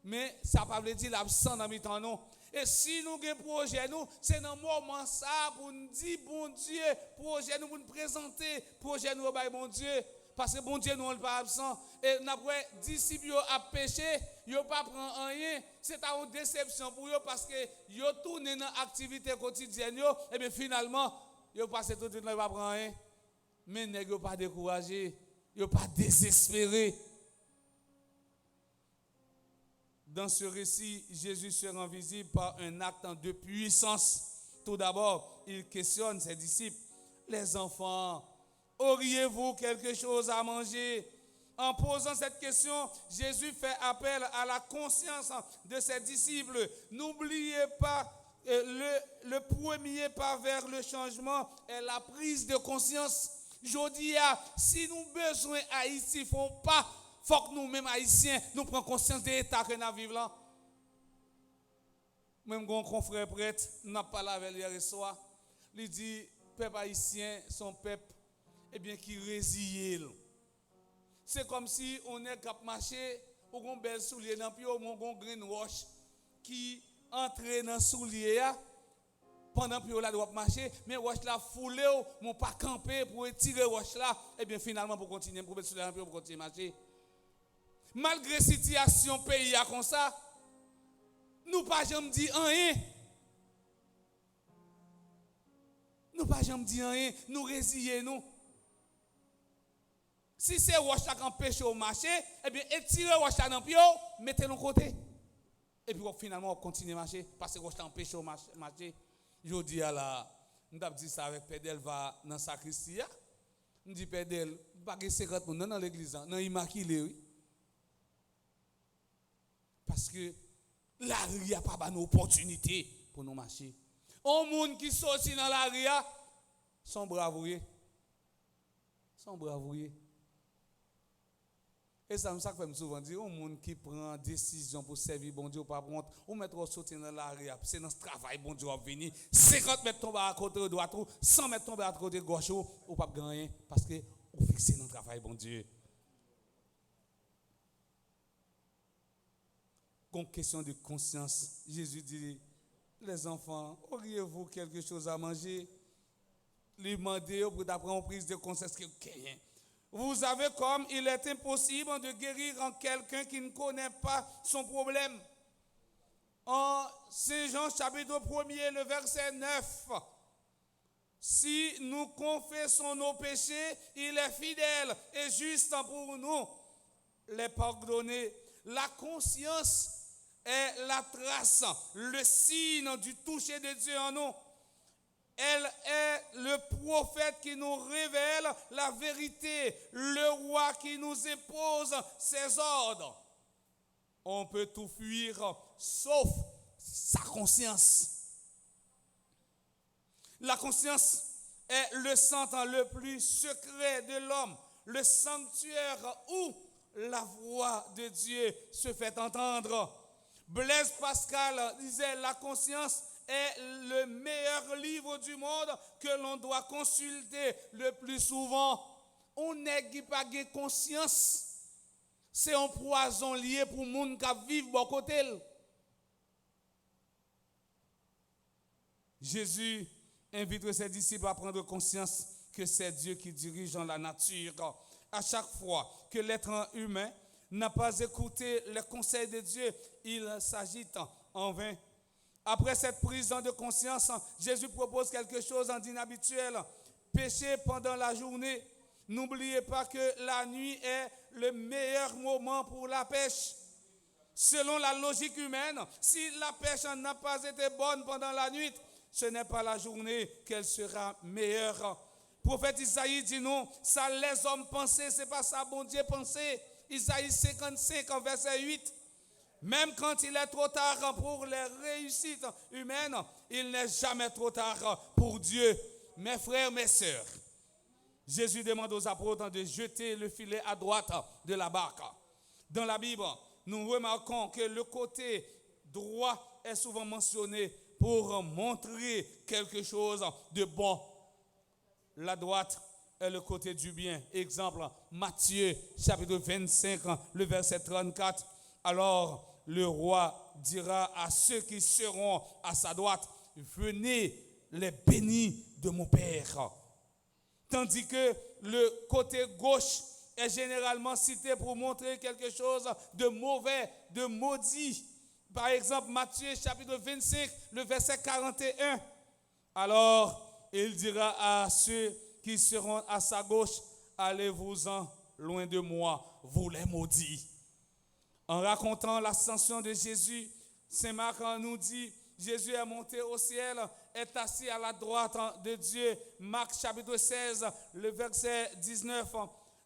[SPEAKER 2] Mais ça ne veut pas dire l'absent dans mi-temps non. Et si nous avons un projet, c'est dans le moment ça pour nous dire, bon Dieu, projet nous pour nous présenter, projet nous au bon Dieu. Parce que bon Dieu nous n'est pas absent. Et après, disciples a péché, ils n'ont pas pris rien. C'est une déception pour eux parce que ils ont tourné dans l'activité quotidienne. Et bien finalement, ils ont passé tout le temps, ils n'ont pas pris rien. Mais ils n'ont pas découragé, ils n'ont pas désespéré. Dans ce récit, Jésus se rend visible par un acte de puissance. Tout d'abord, il questionne ses disciples. Les enfants, auriez-vous quelque chose à manger? En posant cette question, Jésus fait appel à la conscience de ses disciples. N'oubliez pas, le premier pas vers le changement est la prise de conscience. Je dis, si nous besoin Haïti font pas, faut que nous-mêmes Haïtiens, nous prenions conscience de l'état que nous vivons là. Même mon confrère prêtre, nous n'avons pas parlé hier soir, il dit, peuple haïtien, son peuple, eh bien, qui résille. C'est comme si on est cap marché, ou on bel soulier dans pied, ou on greenwash qui entre dans soulier pendant que la doit marcher, mais wash la foulé, mon pas camper pour tirer wash là, et bien finalement pour continuer pour soulier dans pied pour continuer marcher. Malgré la situation pays comme ça, nous pas jamais dit rien. Nous pas jamais dit rien, nous résilions nous. Si c'est wash qui empêche au marché, eh bien étirez wash dans pied, mettez-le de côté. Et puis finalement on continue à marcher parce que wash empêche au marcher. Je dis à la, nous avons dit ça avec Pédel va dans sa sacristie. Nous dit Pédel, pas que 50 personnes dans l'église, dans l'immaculé oui. Parce que la rue n'a pas une opportunité pour nous marcher. Un monde qui sortit dans la rue, sont bravouillés. Sont bravouillés. Et ça me fait souvent dire, un monde qui prend décision pour servir bon Dieu, pas prendre, ou mettre sortir dans la rue, c'est dans ce travail, bon Dieu va venir. 50 mètres tomber à côté de droite, 100 mètres tomber à côté de gauche, ou pas gagner, parce que vous fixez dans le travail, bon Dieu. Comme question de conscience, Jésus dit, les enfants, auriez-vous quelque chose à manger? Lui demander pour d'apprendre une prise de conscience que rien. Vous savez comme il est impossible de guérir en quelqu'un qui ne connaît pas son problème. En Saint Jean chapitre 1er, le verset 9. Si nous confessons nos péchés, il est fidèle et juste pour nous les pardonner. La conscience est la trace, le signe du toucher de Dieu en nous. Elle est le prophète qui nous révèle la vérité, le roi qui nous impose ses ordres. On peut tout fuir sauf sa conscience. La conscience est le centre le plus secret de l'homme, le sanctuaire où la voix de Dieu se fait entendre. Blaise Pascal disait la conscience est le meilleur livre du monde que l'on doit consulter le plus souvent. On n'est pas de conscience. C'est un poison lié pour les gens qui vivent à côté. Jésus invite ses disciples à prendre conscience que c'est Dieu qui dirige dans la nature. À chaque fois que l'être humain n'a pas écouté les conseils de Dieu, il s'agite en vain. Après cette prise de conscience, Jésus propose quelque chose d'inhabituel. Pêcher pendant la journée. N'oubliez pas que la nuit est le meilleur moment pour la pêche. Selon la logique humaine, si la pêche n'a pas été bonne pendant la nuit, ce n'est pas la journée qu'elle sera meilleure. Prophète Isaïe dit non, ça les hommes pensaient, c'est pas ça bon Dieu pensait. Isaïe 55 verset 8. Même quand il est trop tard pour les réussites humaines, il n'est jamais trop tard pour Dieu. Mes frères, mes sœurs, Jésus demande aux apôtres de jeter le filet à droite de la barque. Dans la Bible, nous remarquons que le côté droit est souvent mentionné pour montrer quelque chose de bon. La droite est le côté du bien. Exemple, Matthieu chapitre 25, le verset 34. Alors, le roi dira à ceux qui seront à sa droite, venez les bénis de mon Père. Tandis que le côté gauche est généralement cité pour montrer quelque chose de mauvais, de maudit. Par exemple, Matthieu chapitre 25, le verset 41. Alors, il dira à ceux qui seront à sa gauche, allez-vous-en loin de moi, vous les maudits. En racontant l'ascension de Jésus, Saint Marc nous dit, Jésus est monté au ciel, est assis à la droite de Dieu. Marc chapitre 16, le verset 19.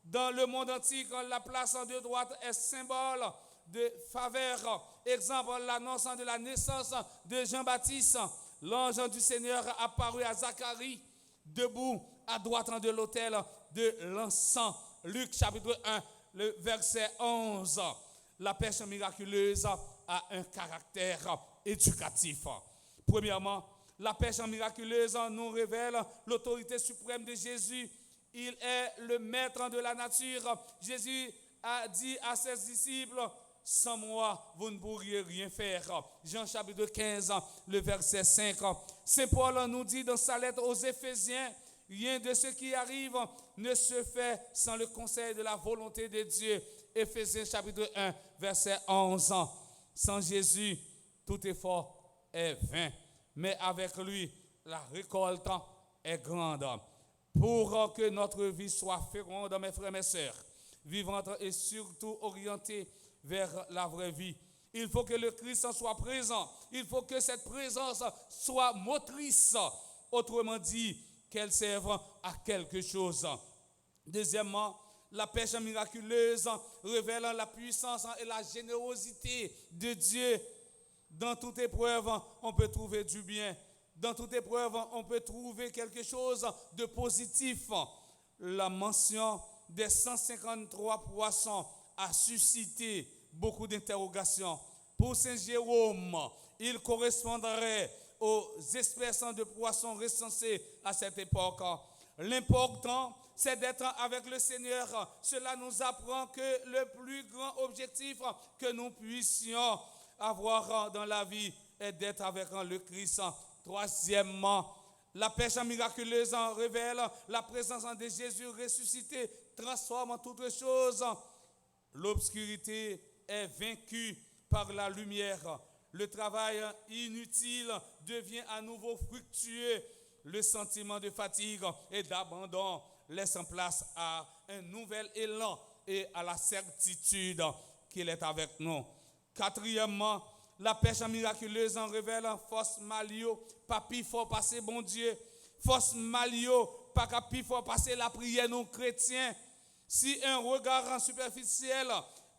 [SPEAKER 2] Dans le monde antique, la place de droite est symbole de faveur. Exemple, l'annonce de la naissance de Jean-Baptiste. L'ange du Seigneur apparut à Zacharie, debout à droite de l'autel de l'encens. Luc chapitre 1, le verset 11. La pêche miraculeuse a un caractère éducatif. Premièrement, la pêche miraculeuse nous révèle l'autorité suprême de Jésus. Il est le maître de la nature. Jésus a dit à ses disciples, sans moi, vous ne pourriez rien faire. Jean chapitre 15, le verset 5. Saint Paul nous dit dans sa lettre aux Éphésiens, rien de ce qui arrive ne se fait sans le conseil de la volonté de Dieu. Éphésiens chapitre 1, verset 11. Sans Jésus, tout effort est vain. Mais avec lui, la récolte est grande. Pour que notre vie soit féconde, mes frères et mes sœurs, vivante et surtout orientée vers la vraie vie, il faut que le Christ soit présent. Il faut que cette présence soit motrice. Autrement dit, qu'elle serve à quelque chose. Deuxièmement, la pêche miraculeuse révèle la puissance et la générosité de Dieu. Dans toute épreuve, on peut trouver du bien. Dans toute épreuve, on peut trouver quelque chose de positif. La mention des 153 poissons a suscité beaucoup d'interrogations. Pour Saint Jérôme, il correspondrait aux espèces de poissons recensées à cette époque. L'important, c'est d'être avec le Seigneur. Cela nous apprend que le plus grand objectif que nous puissions avoir dans la vie est d'être avec le Christ. Troisièmement, la pêche miraculeuse révèle la présence de Jésus ressuscité, transforme toutes choses. L'obscurité est vaincue par la lumière. Le travail inutile devient à nouveau fructueux. Le sentiment de fatigue et d'abandon laisse place à un nouvel élan et à la certitude qu'il est avec nous. Quatrièmement, la pêche miraculeuse en révèle force malio, pas plus fort passer bon Dieu. Force malio, pas plus fort passer la prière non chrétien. Si un regard superficiel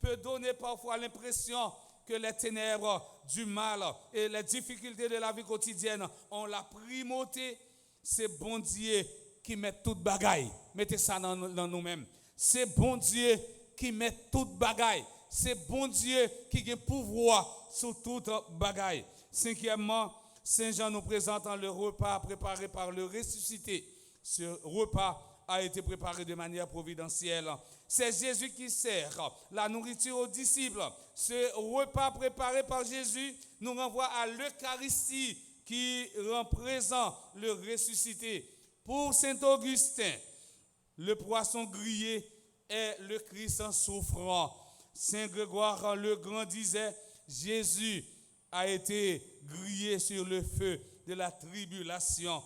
[SPEAKER 2] peut donner parfois l'impression que les ténèbres du mal et les difficultés de la vie quotidienne ont la primauté, c'est bon Dieu qui met toute bagaille. Mettez ça dans nous-mêmes. C'est bon Dieu qui met toute bagaille. C'est bon Dieu qui a pouvoir sur toute bagaille. Cinquièmement, Saint Jean nous présente le repas préparé par le ressuscité. Ce repas a été préparé de manière providentielle. C'est Jésus qui sert la nourriture aux disciples. Ce repas préparé par Jésus nous renvoie à l'Eucharistie qui rend présent le ressuscité. Pour Saint Augustin, le poisson grillé est le Christ souffrant. Saint Grégoire le Grand disait, Jésus a été grillé sur le feu de la tribulation.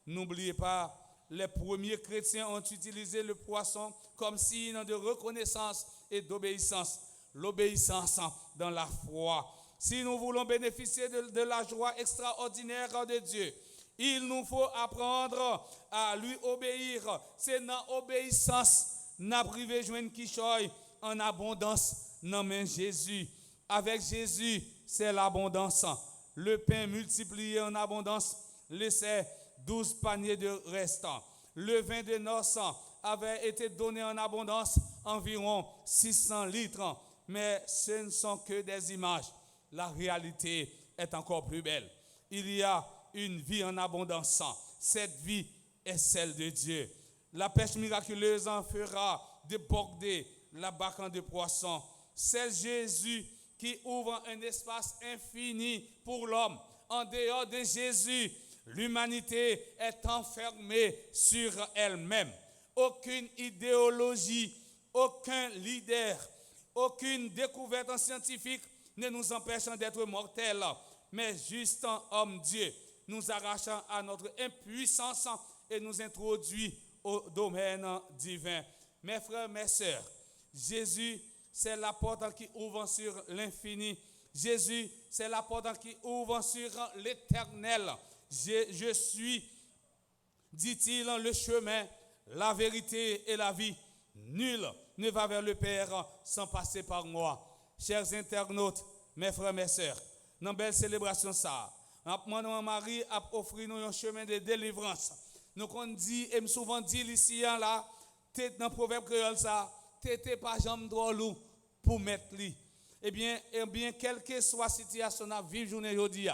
[SPEAKER 2] N'oubliez pas, les premiers chrétiens ont utilisé le poisson comme signe de reconnaissance et d'obéissance. L'obéissance dans la foi. Si nous voulons bénéficier de la joie extraordinaire de Dieu, il nous faut apprendre à lui obéir. C'est dans l'obéissance n'a privé joindre qui choy en abondance non mais Jésus. Avec Jésus, c'est l'abondance. Le pain multiplié en abondance laissait 12 paniers de restant. Le vin de noces avait été donné en abondance, environ 600 litres. Mais ce ne sont que des images. La réalité est encore plus belle. Il y a une vie en abondance. Cette vie est celle de Dieu. La pêche miraculeuse en fera déborder la barque de poissons. C'est Jésus qui ouvre un espace infini pour l'homme. En dehors de Jésus, l'humanité est enfermée sur elle-même. Aucune idéologie, aucun leader, aucune découverte scientifique ne nous empêche d'être mortels, mais juste un homme-dieu nous arrache à notre impuissance et nous introduit au domaine divin. Mes frères, mes sœurs, Jésus c'est la porte qui ouvre sur l'infini. Jésus, c'est la porte qui ouvre sur l'éternel. Je suis, dit-il, le chemin, la vérité et la vie. Nul ne va vers le Père sans passer par moi. Chers internautes, mes frères, mes sœurs, dans une belle célébration ça, moi, Marie a offert nous un chemin de délivrance. Nous on dit, et souvent dit ici, là, t'es dans le proverbe créole ça, t'es pas jambe droit loup pour mettre lui. Eh bien, quelle que soit la situation à vivre journée aujourd'hui,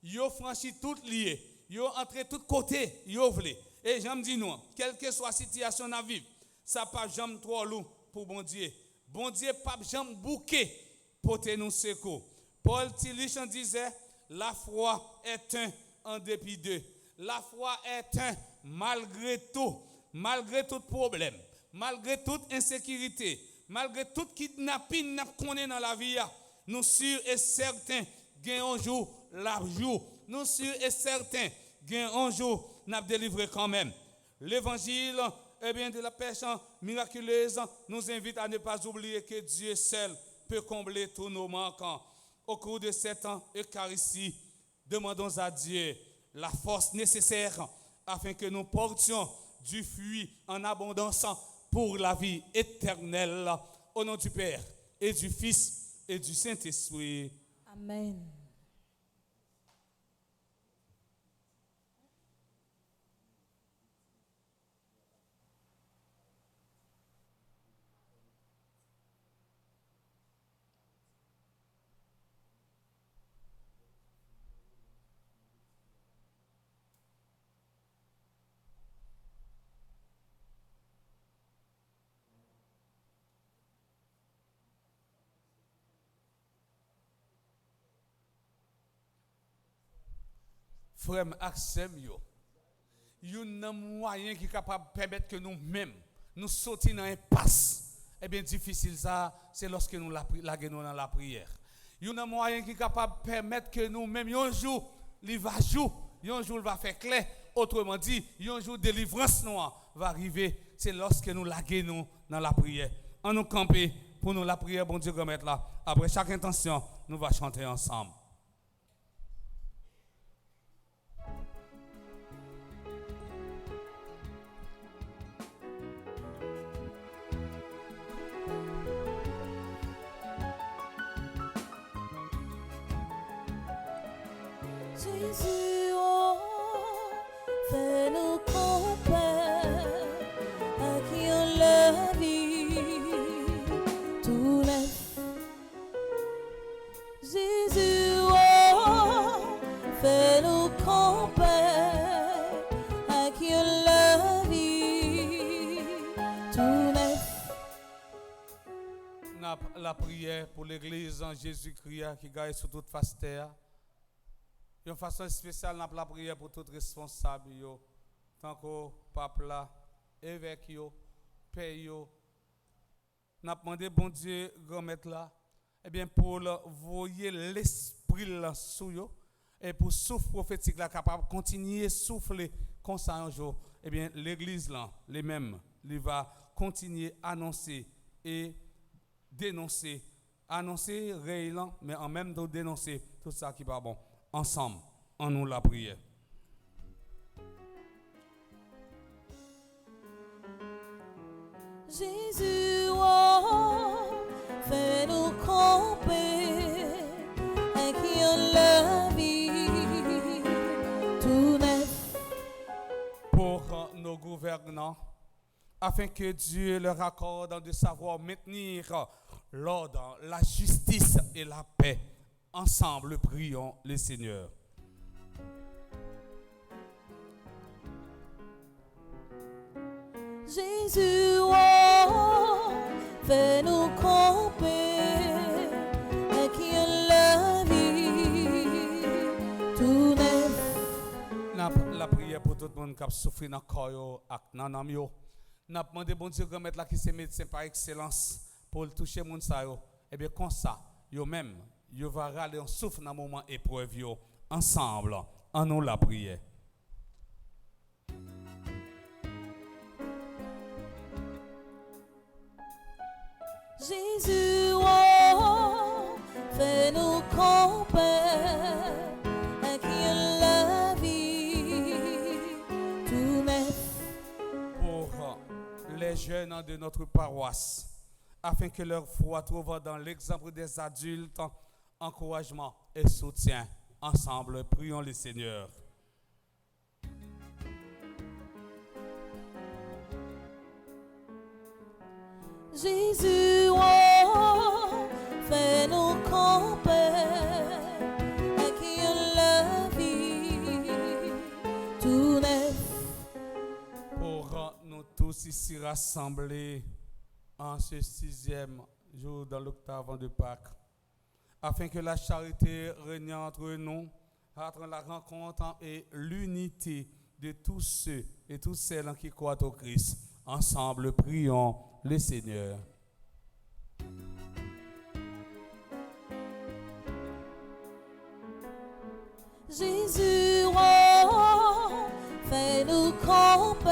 [SPEAKER 2] yo franchi tout lié, yo entré tout côté, yo vle. Et j'aime dire nous, quelle que soit la situation à vivre, ça pas jambe trop lourd pour bon Dieu. Bon Dieu pas jambe bouquet pour te nous secours. Paul Tillich disait, la foi est un en dépit d'eux. La foi est un malgré tout problème, malgré toute insécurité, malgré tout kidnapping qu'on connaît dans la vie, nous sûrs et certains gagnons un jour la jour. Nous sûrs et certains gagnons un jour n'a délivré quand même. L'évangile de la pêche miraculeuse nous invite à ne pas oublier que Dieu seul peut combler tous nos manquants. Au cours de cette Eucharistie, demandons à Dieu la force nécessaire afin que nous portions du fruit en abondance pour la vie éternelle. Au nom du Père et du Fils et du Saint-Esprit.
[SPEAKER 1] Amen.
[SPEAKER 2] Frère Axem, il y a un moyen qui est capable de permettre que nous-mêmes, nous sortions dans un passe. Eh bien, difficile ça, c'est lorsque nous laguons dans la prière. Il y a un moyen qui est capable de permettre que nous-mêmes, un jour, il va jouer, un jour, il va faire clair. Autrement dit, un jour, délivrance noire va arriver. C'est lorsque nous laguons dans la prière. En nous camper pour nous la prière, bon Dieu, remettre là. Après chaque intention, nous allons chanter ensemble.
[SPEAKER 1] Jésus, oh, fais-nous compère à qui on la vie tout neuf. Jésus, oh, fais-nous compère à qui on la vie tout neuf.
[SPEAKER 2] La prière pour l'église en Jésus-Christ qui gagne sur toute face terre. De façon spéciale, nous avons la prière pour tous les responsables, tant que pape là, évêque, père. Nous avons demandé, bon Dieu, grand maître là, eh bien, pour voyer l'esprit là sous eux, et pour souffle prophétique là, capable de continuer à souffler comme ça un jour, eh bien, l'église là, les mêmes, il va continuer à annoncer et dénoncer, annoncer réellement, mais en même temps dénoncer tout ça qui n'est pas bon. Ensemble, en nous la prière.
[SPEAKER 1] Jésus, oh, fais-nous camper à qui on la vie tout neuf.
[SPEAKER 2] Pour nos gouvernants, afin que Dieu leur accorde de savoir maintenir l'ordre, la justice et la paix. Ensemble, prions le Seigneur.
[SPEAKER 1] Jésus, oh, fais-nous camper à qui on la vie tout neuf.
[SPEAKER 2] La prière pour tout le monde qui a souffert dans le corps et dans l'âme. Nous avons demandé bon Dieu remettre là qui c'est médecin par excellence pour toucher les gens. Et bien comme ça, eux-mêmes, ils vont râler en souffle dans le moment épreuve. Ensemble, en nous la prière.
[SPEAKER 1] Jésus, oh, fais-nous comprendre à qui la vie tout neuf.
[SPEAKER 2] Pour les jeunes de notre paroisse, afin que leur foi trouve dans l'exemple des adultes encouragement et soutien. Ensemble, prions le Seigneur.
[SPEAKER 1] Jésus, oh, fais-nous comprendre à qui la vie tout neuf.
[SPEAKER 2] Pour nous tous ici rassemblés en ce 6e jour dans l'octave de Pâques, afin que la charité règne entre nous, entre la rencontre et l'unité de tous ceux et toutes celles qui croient au Christ. Ensemble, prions le Seigneur.
[SPEAKER 1] Jésus, oh, fais-nous comprendre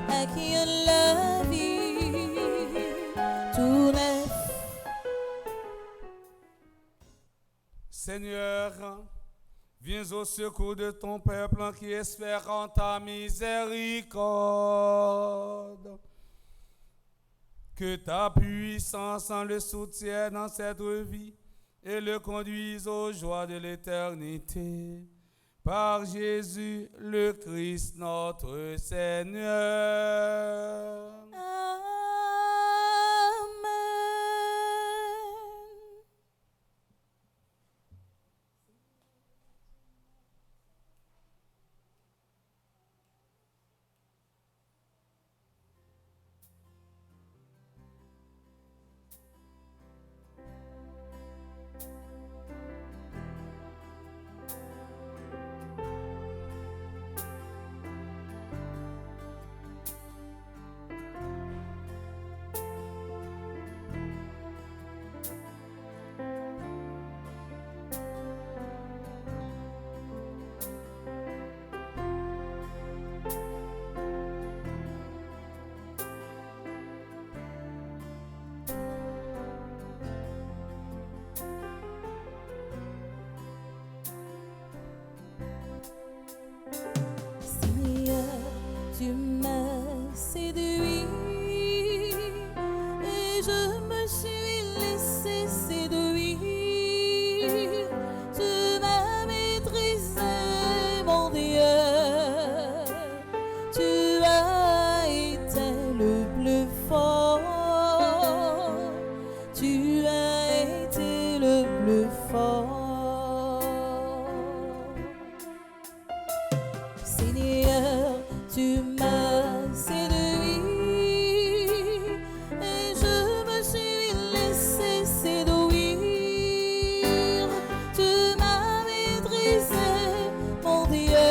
[SPEAKER 1] à qui la vie tout neuf.
[SPEAKER 2] Seigneur, viens au secours de ton peuple qui espère en ta miséricorde. Que ta puissance le soutienne dans cette vie et le conduise aux joies de l'éternité. Par Jésus le Christ notre Seigneur.
[SPEAKER 1] Amen. Seigneur, tu m'as séduit et je me suis laissé séduire. Tu m'as maîtrisé, mon Dieu. Tu as été le plus fort. Tu as été le plus fort. Seigneur, tu m'as séduit et je me suis laissé séduire. Tu m'as maîtrisé, mon Dieu.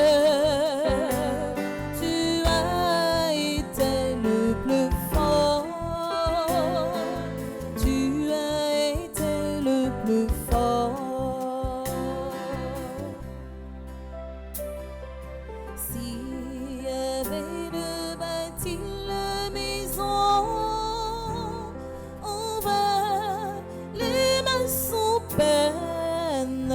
[SPEAKER 1] Tu as été le plus fort. Tu as été le plus fort. S'il y avait de bâtir la maison, on va les maçons peinent.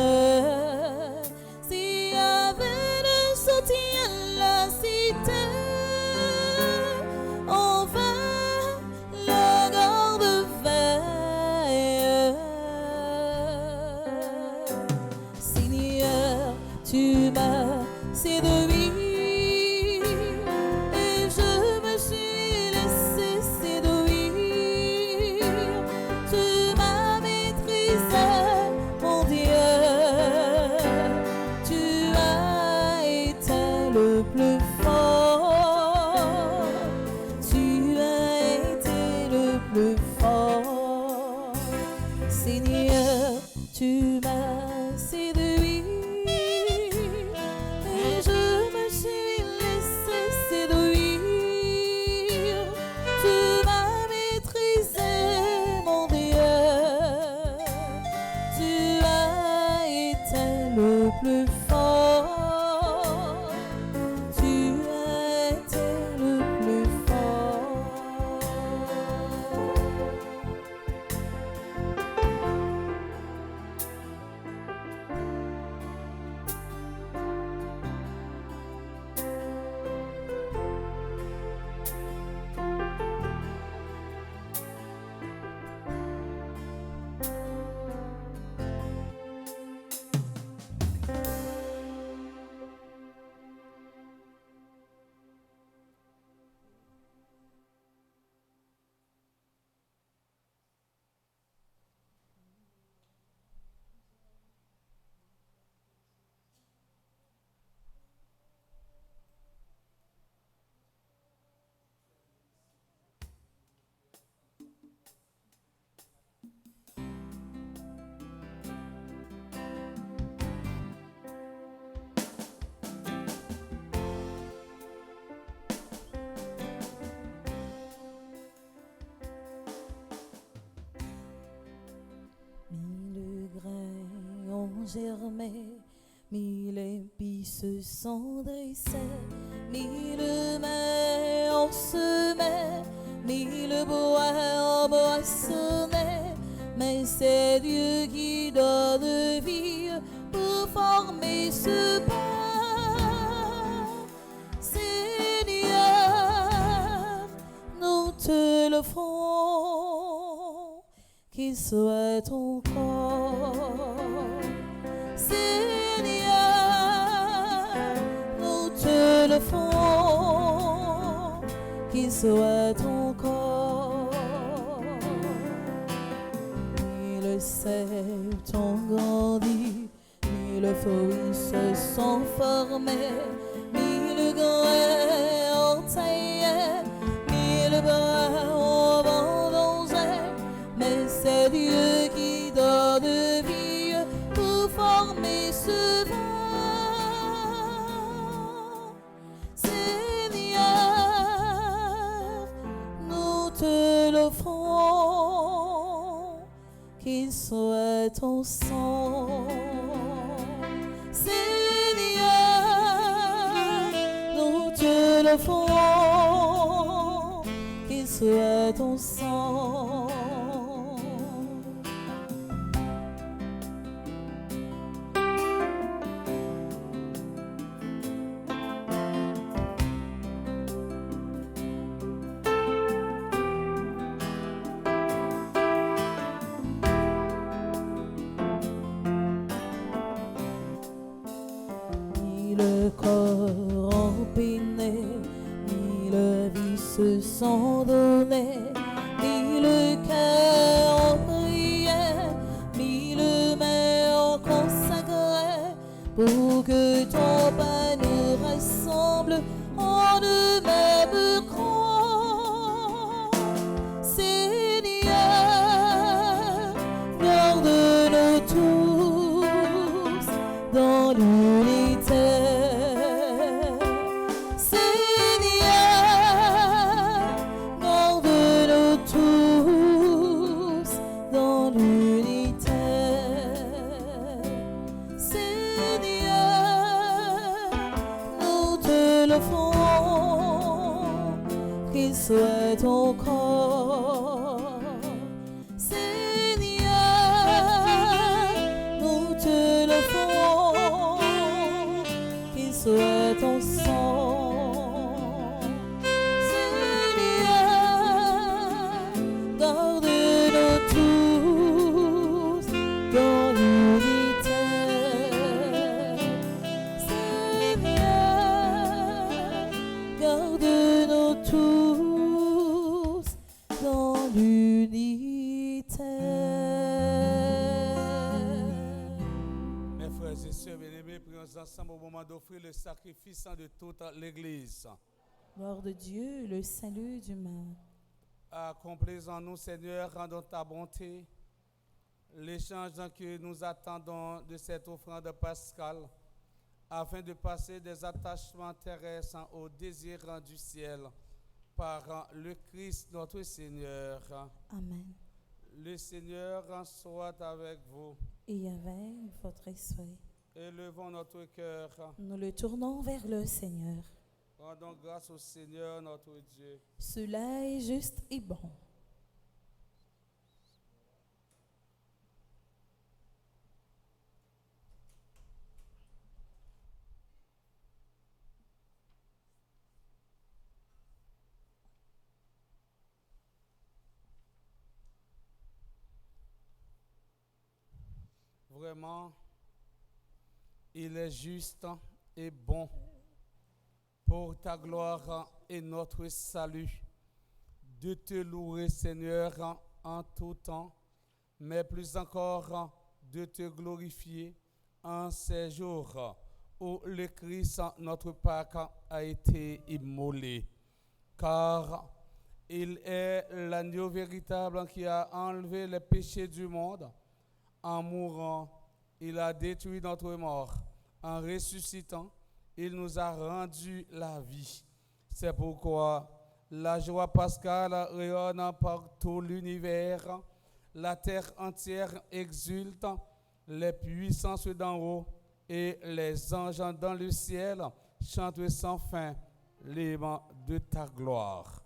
[SPEAKER 1] S'il y avait de soutien la cité, on va la garde veille. Seigneur, tu m'as séduit et je me suis laissé séduire. Tu m'as maîtrisé, mon Dieu. Tu as été le plus fort. Tu as été le plus fort. Seigneur, tu m'as séduit et je me suis laissé séduire. Tu m'as maîtrisé, mon Dieu. Tu as été le plus fort. Tu as été le plus fort. ont germé, 1000 épis se sont dressés, 1000 mains ont semé, 1000 bois ont moissonné, mais c'est Dieu qui donne vie pour former ce pain. Seigneur, nous te le ferons, qu'il soit ton corps. Seigneur, nous te le ferons, qu'il soit ton corps. Et le sept ont grandi, 1000 fruits se sont formés, 1000 grains ont taillé, 1000 bras ont abandonné, mais c'est Dieu qui donne vie pour former ce vin. Seigneur, nous te l'offrons, qu'il soit ton sang. Seigneur, nous te l'offrons, qu'il soit ton sang. Le corps empeiné, 1000 vies se sont données, 1000 cœurs ont prié, 1000 mains ont consacré, pour que ton pain nous rassemble en de même croix. Seigneur, garde-nous tous dans l'unité. Soit ton corps, Seigneur, nous te le ferons, qu'il soit ton sang. Seigneur, garde-nous tous dans l'unité. Seigneur, garde-nous tous dans l'unité.
[SPEAKER 2] Mes frères et sœurs bien-aimés, prions ensemble au moment d'offrir le sacrifice de toute l'Église.
[SPEAKER 1] Gloire de Dieu, le salut du monde.
[SPEAKER 2] Accomplis en nous, Seigneur, rendons ta bonté. L'échange que nous attendons de cette offrande pascale, afin de passer des attachements terrestres au désir du ciel, par le Christ notre Seigneur.
[SPEAKER 1] Amen.
[SPEAKER 2] Le Seigneur soit avec vous.
[SPEAKER 1] Et avec votre esprit,
[SPEAKER 2] Élevons notre cœur.
[SPEAKER 1] nous le tournons vers le Seigneur.
[SPEAKER 2] Rendons grâce au Seigneur notre Dieu.
[SPEAKER 1] Cela est juste et bon.
[SPEAKER 2] Vraiment, il est juste et bon pour ta gloire et notre salut de te louer, Seigneur, en tout temps, mais plus encore de te glorifier en ces jours où le Christ, notre Pâque, a été immolé. Car il est l'agneau véritable qui a enlevé les péchés du monde. En mourant, il a détruit notre mort. En ressuscitant, il nous a rendu la vie. C'est pourquoi la joie pascale rayonne par tout l'univers. La terre entière exulte. les puissances d'en haut et les anges dans le ciel chantent sans fin l'hymne de ta gloire.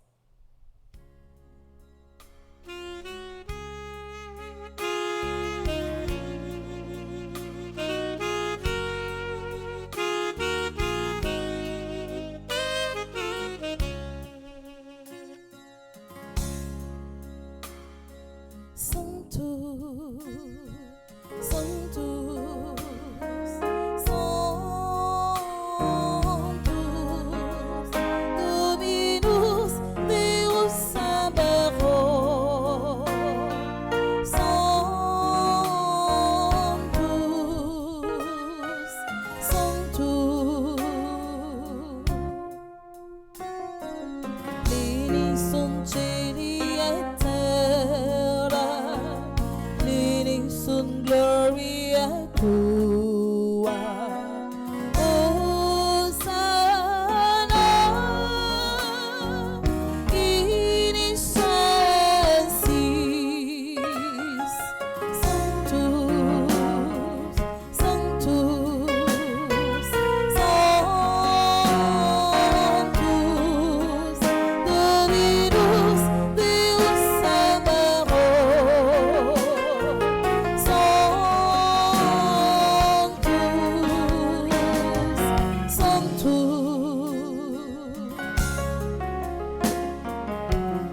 [SPEAKER 1] Sanctus, Sanctus, Sanctus, Dominus Deus Sabaoth. Sanctus, Sanctus, Pleni sunt cieli et terra, pleni sunt gloria tua. Hosanna in excelsis. Sanctus, Sanctus, Sanctus, Dominus Deus Sabaoth. Sanctus, Sanctus,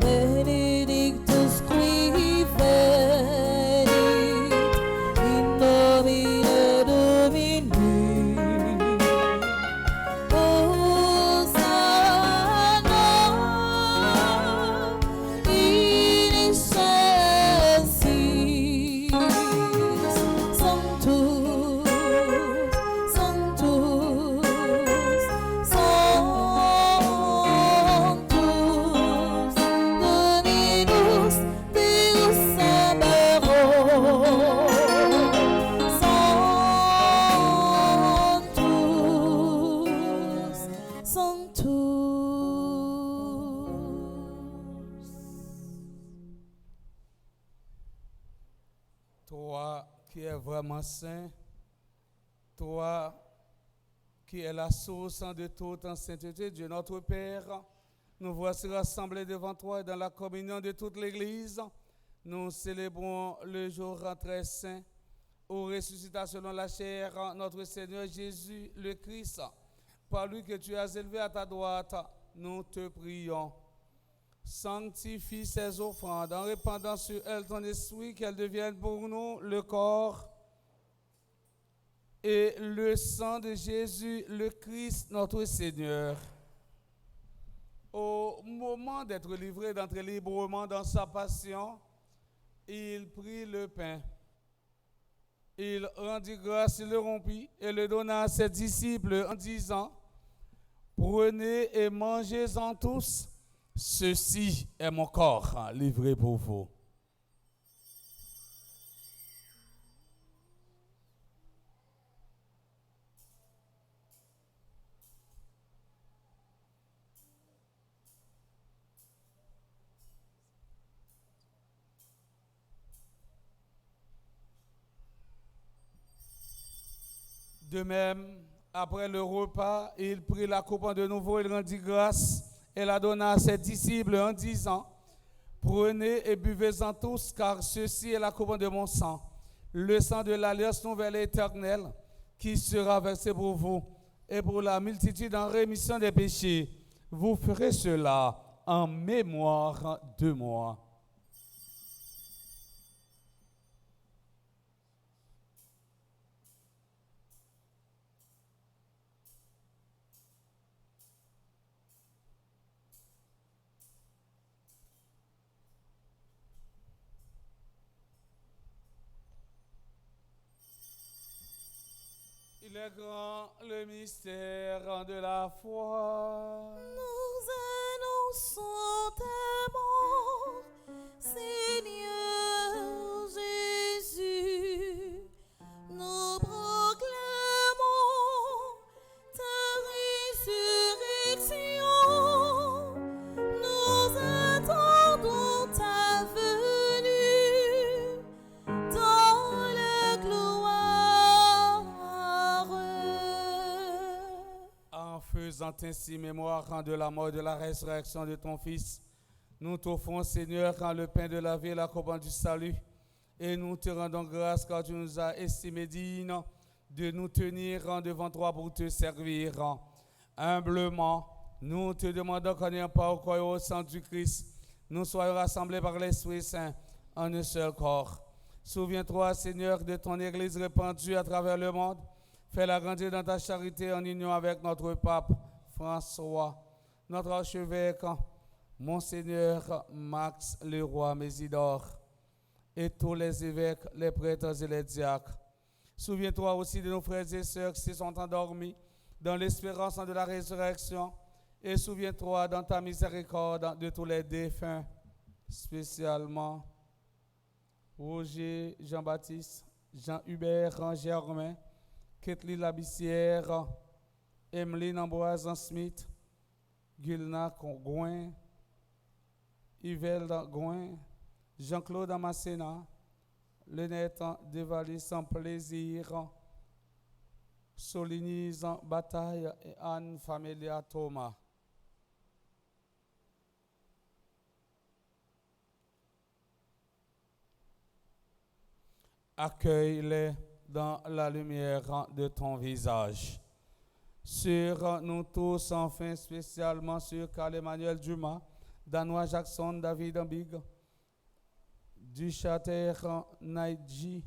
[SPEAKER 1] Benedictus qui venit in nomine Domini. Hosanna in excelsis. Sanctus, Sanctus, Sanctus, Dominus Deus Sabaoth. Sanctus, Sanctus.
[SPEAKER 2] Toi qui es vraiment saint, toi qui es la source de toute en sainteté, Dieu notre Père, nous voici rassemblés devant toi et dans la communion de toute l'Église. Nous célébrons le jour très saint où ressuscita selon la chair notre Seigneur Jésus le Christ. Par lui que tu as élevé à ta droite, nous te prions. Sanctifie ces offrandes en répandant sur elles ton esprit, qu'elles deviennent pour nous le corps et le sang de Jésus le Christ notre Seigneur. Au moment d'être livré, d'entrer librement dans sa passion, il prit le pain. Il rendit grâce, il le rompit et le donna à ses disciples en disant: Prenez et mangez-en tous, ceci est mon corps livré pour vous. De même, après le repas, il prit la coupe de nouveau, il rendit grâce et la donna à ses disciples en disant: Prenez et buvez-en tous, car ceci est la coupe de mon sang, le sang de l'alliance nouvelle et éternelle, qui sera versé pour vous et pour la multitude en rémission des péchés. Vous ferez cela en mémoire de moi. Il est grand le mystère de la foi.
[SPEAKER 1] Nous annonçons ta mort, Seigneur Jésus. Nous proclamons ta résurrection. Nous attendons ta venue dans la gloire
[SPEAKER 2] faisant ainsi mémoire de la mort et de la résurrection de ton Fils, nous t'offrons, Seigneur, le pain de la vie et la couronne du salut. Et nous te rendons grâce car tu nous as estimés dignes de nous tenir devant toi pour te servir. Humblement, nous te demandons qu'en ayant pas au corps et au sang du Christ, nous soyons rassemblés par l'Esprit Saint en un seul corps. Souviens-toi, Seigneur, de ton Église répandue à travers le monde. Fais-la grandir dans ta charité en union avec notre pape François, notre archevêque, Monseigneur Max Leroy Mésidor, et tous les évêques, les prêtres et les diacres. Souviens-toi aussi de nos frères et sœurs qui se sont endormis dans l'espérance de la résurrection. Et souviens-toi dans ta miséricorde de tous les défunts, spécialement Roger Jean-Baptiste, Jean-Hubert Germain, Kathleen Labissière, Emeline Ambroise Smith, Gulna Gouin, Yvel Gouin, Jean-Claude Amassena, Lenette Devalis sans plaisir, Solinise Bataille et Anne Familia Thomas. Accueille-les dans la lumière de ton visage. Sur nous tous, enfin spécialement sur Carl Emmanuel Dumas, Danois Jackson, David Ambig, Duchater Naidji,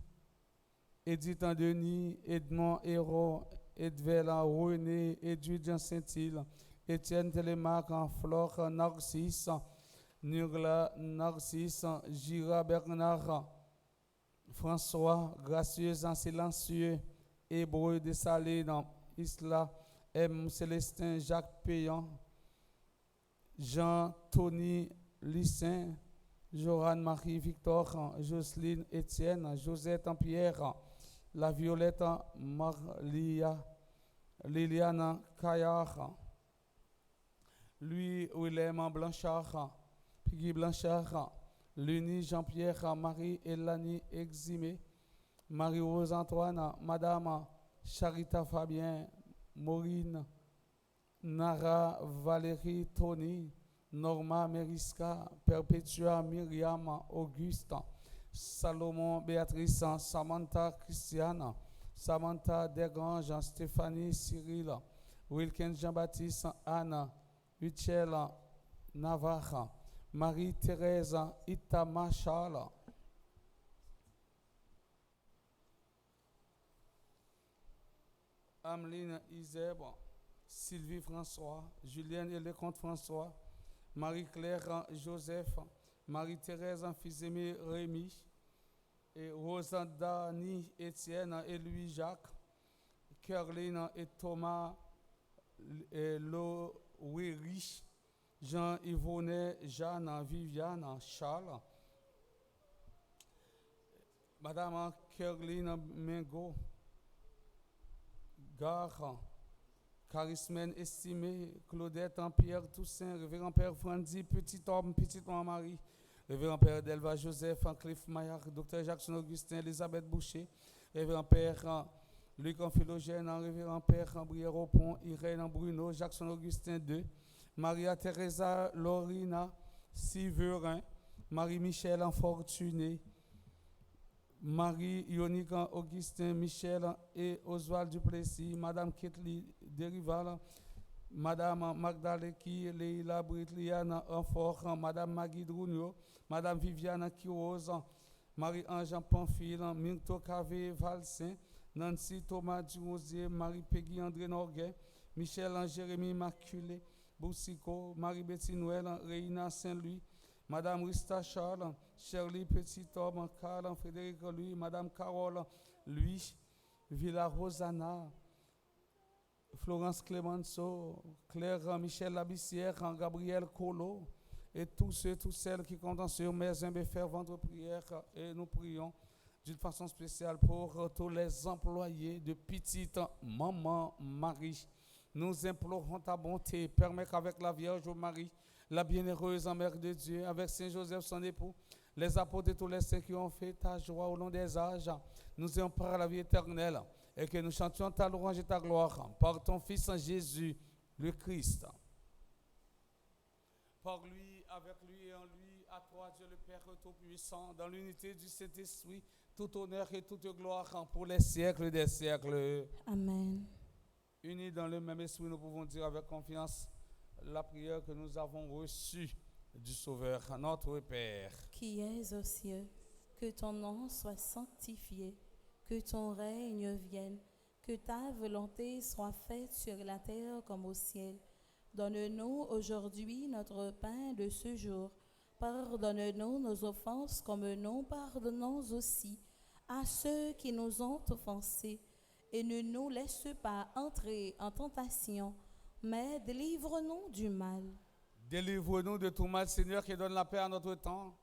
[SPEAKER 2] Edith Denis, Edmond Hérault, Edvela René, Edwidjan Saint-Île, Étienne Télémac, Flore Narcisse, Nurla Narcisse, Gira Bernard, François, gracieuse en silencieux, Hébreu de Salé dans Isla, M. Célestin, Jacques Payan, Jean-Tony Lissin, Joran Marie Victor, Jocelyne Étienne, Josette Pierre, La Violette Marlia, Liliane Caillard, Louis Willem Blanchard, Piggy Blanchard, Luni Jean-Pierre, Marie-Hélanie Eximé, Marie-Rose Antoine, Madame Charita Fabien, Maureen, Nara Valérie Tony, Norma Meriska, Perpetua Myriam Auguste, Salomon Béatrice, Samantha Christiane, Samantha Desgranges, Stéphanie Cyril, Wilkins Jean-Baptiste, Anne, Michel Navarre, Marie-Thérèse Itama Charles, Ameline Izèbre, Sylvie François, Julienne et Lecomte François, Marie-Claire Joseph, Marie-Thérèse Fizemi Rémy, et Rosandani Étienne et Louis Jacques, Caroline et Thomas et Louis Jean-Yvonne, Jeanne, Viviane, Charles, Madame Caroline Mengo, Gare, Charismène Estimé, Claudette Pierre Toussaint, Révérend Père Frandy, Petit Homme, Petite Marie, Révérend Père Delva Joseph, Cliff Maillard, Dr. Jackson Augustin, Elisabeth Boucher, Révérend Père Luc Philogène, Révérend Père Brière Pont, Irène Bruno, Jackson Augustin II, Maria Teresa Lorina Siverin, Marie-Michel Fortuné, Marie-Ionique Augustin Michel et Oswald Duplessis, Madame Ketli Derival, Madame Magdaleki Leila Britliana Enfort, Madame Magui Drounio, Madame Viviane Kiroz, Marie-Ange Pamphile, Minto Cavé Valsin, Nancy Thomas Durosier, Marie-Peggy André Norguet, Michel Jérémy Maculé, Boussico, Marie-Betty Noël, Reina Saint-Louis, Madame Rista Charles, Shirley Petit-Homme, Carl Frédéric Louis, Madame Carole Louis, Villa Rosanna, Florence Clémenceau, Claire Michel Labissière, Gabriel Colo, et tous ceux, toutes celles qui comptent sur mes humbles et ferventes prières. Et nous prions d'une façon spéciale pour tous les employés de Petite Maman Marie. Nous implorons ta bonté, permets qu'avec la Vierge Marie, la bienheureuse Mère de Dieu, avec Saint Joseph son époux, les apôtres et tous les saints qui ont fait ta joie au long des âges, nous ayons part à la vie éternelle et que nous chantions ta louange et ta gloire par ton Fils Jésus. le Christ. Par lui, avec lui et en lui, à toi, Dieu le Père Tout-Puissant, dans l'unité du Saint-Esprit, tout honneur et toute gloire pour les siècles des siècles.
[SPEAKER 1] Amen.
[SPEAKER 2] Unis dans le même esprit, nous pouvons dire avec confiance la prière que nous avons reçue du Sauveur, notre Père.
[SPEAKER 1] Qui es aux cieux, que ton nom soit sanctifié, que ton règne vienne, que ta volonté soit faite sur la terre comme au ciel. Donne-nous aujourd'hui notre pain de ce jour. Pardonne-nous nos offenses comme nous pardonnons aussi à ceux qui nous ont offensés. Et ne nous laisse pas entrer en tentation, mais délivre-nous du mal.
[SPEAKER 2] Délivre-nous de tout mal, Seigneur, qui donne la paix à notre temps.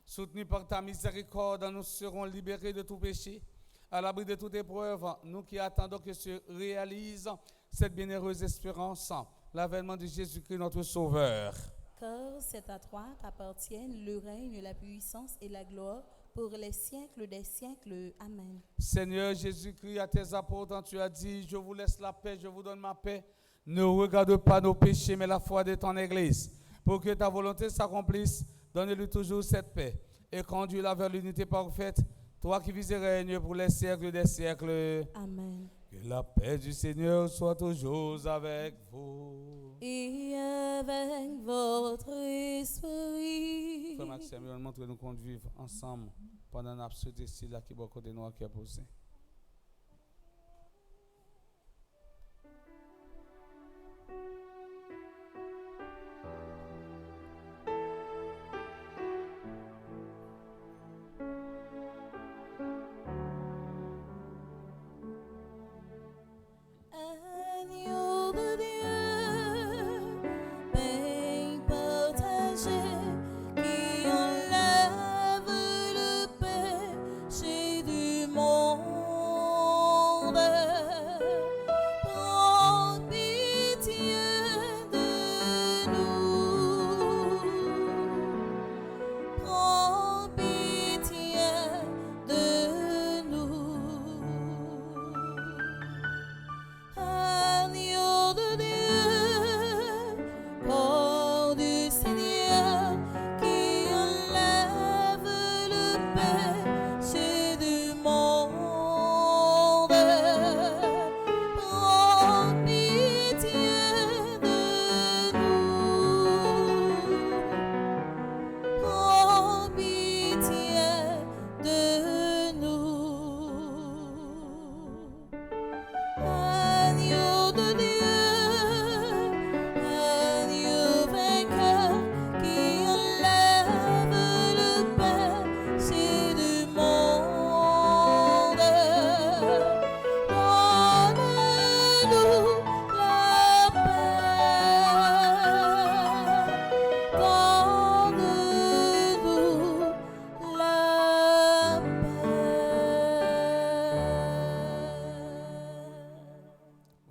[SPEAKER 2] Soutenus par ta miséricorde, nous serons libérés de tout péché, à l'abri de toute épreuve, nous qui attendons que se réalise cette bienheureuse espérance, l'avènement de Jésus-Christ, notre Sauveur.
[SPEAKER 1] Car c'est à toi qu'appartiennent le règne, la puissance et la gloire pour les siècles des siècles. Amen.
[SPEAKER 2] Seigneur Jésus-Christ, à tes apôtres, tu as dit, je vous laisse la paix, je vous donne ma paix. Ne regarde pas nos péchés, mais la foi de ton Église. Pour que ta volonté s'accomplisse, donne-lui toujours cette paix et conduis-la vers l'unité parfaite, toi qui vis et règnes pour les siècles des siècles.
[SPEAKER 1] Amen.
[SPEAKER 2] Que la paix du Seigneur soit toujours avec vous.
[SPEAKER 1] Et avec votre esprit.
[SPEAKER 2] Frère Maxime, on montre que nous comptons vivre ensemble pendant l'absurde ici, là qui est beaucoup de nous qui est posé.
[SPEAKER 1] Agneau de Dieu, pain partagé, qui enlève le péché du monde. Prends pitié de nous. Prends pitié de nous. Agneau de Dieu, corps du Seigneur, qui enlève le péché du monde. Prends pitié de nous. Prends pitié de nous. Agneau de Dieu, agneau vainqueur, qui enlève le péché du monde. Donne-nous la paix. Donne-nous la paix.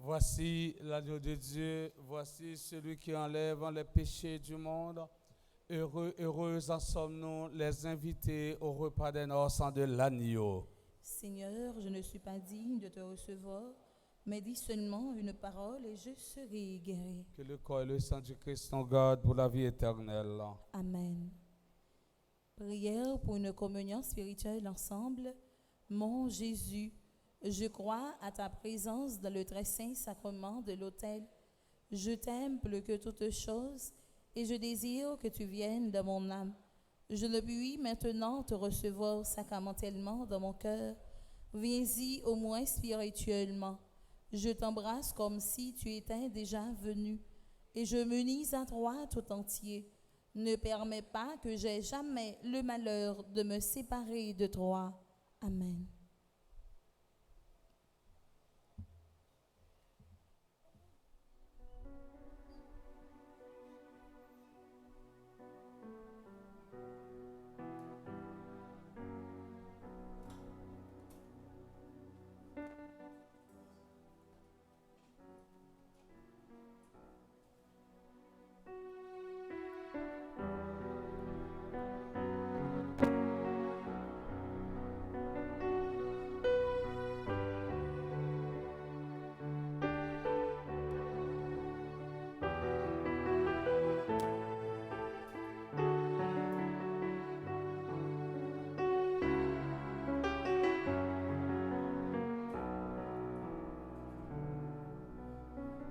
[SPEAKER 2] Voici l'agneau de Dieu, voici celui qui enlève les péchés du monde. Heureux, heureux en sommes-nous les invités au repas des noces de l'agneau.
[SPEAKER 1] Seigneur, je ne suis pas digne de te recevoir, mais dis seulement une parole et je serai guéri.
[SPEAKER 2] Que le corps et le sang du Christ nous gardent pour la vie éternelle.
[SPEAKER 1] Amen. Prière pour une communion spirituelle ensemble. Mon Jésus, je crois à ta présence dans le très saint sacrement de l'autel. Je t'aime plus que toute chose et je désire que tu viennes dans mon âme. Je ne puis maintenant te recevoir sacramentellement dans mon cœur. Viens-y au moins spirituellement. Je t'embrasse comme si tu étais déjà venu et je m'unis à toi tout entier. Ne permets pas que j'aie jamais le malheur de me séparer de toi. Amen.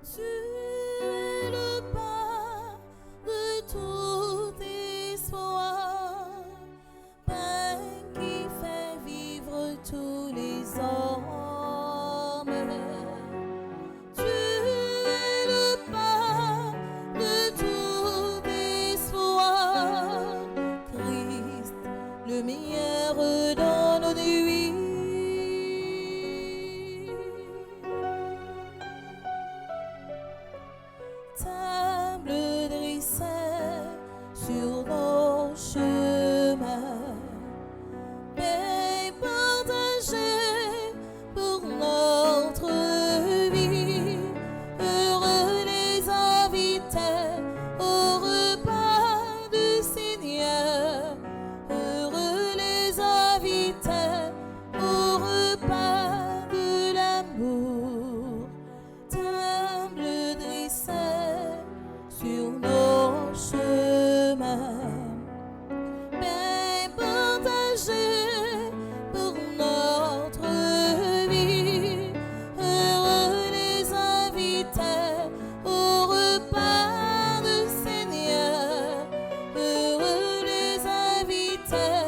[SPEAKER 1] Tu es le pain de tout espoir, pain qui fait vivre tous les hommes. Tu es le pain de tout espoir, Christ, le meilleur dans nos nuits. Table dressée sur nos chemins, paix partagée pour notre vie. Heureux les invités au repas du Seigneur. Heureux les invités au repas de l'amour. Table dressée sur nos chemins, paix partagée pour notre vie. Heureux les invités au repas du Seigneur. Heureux les invités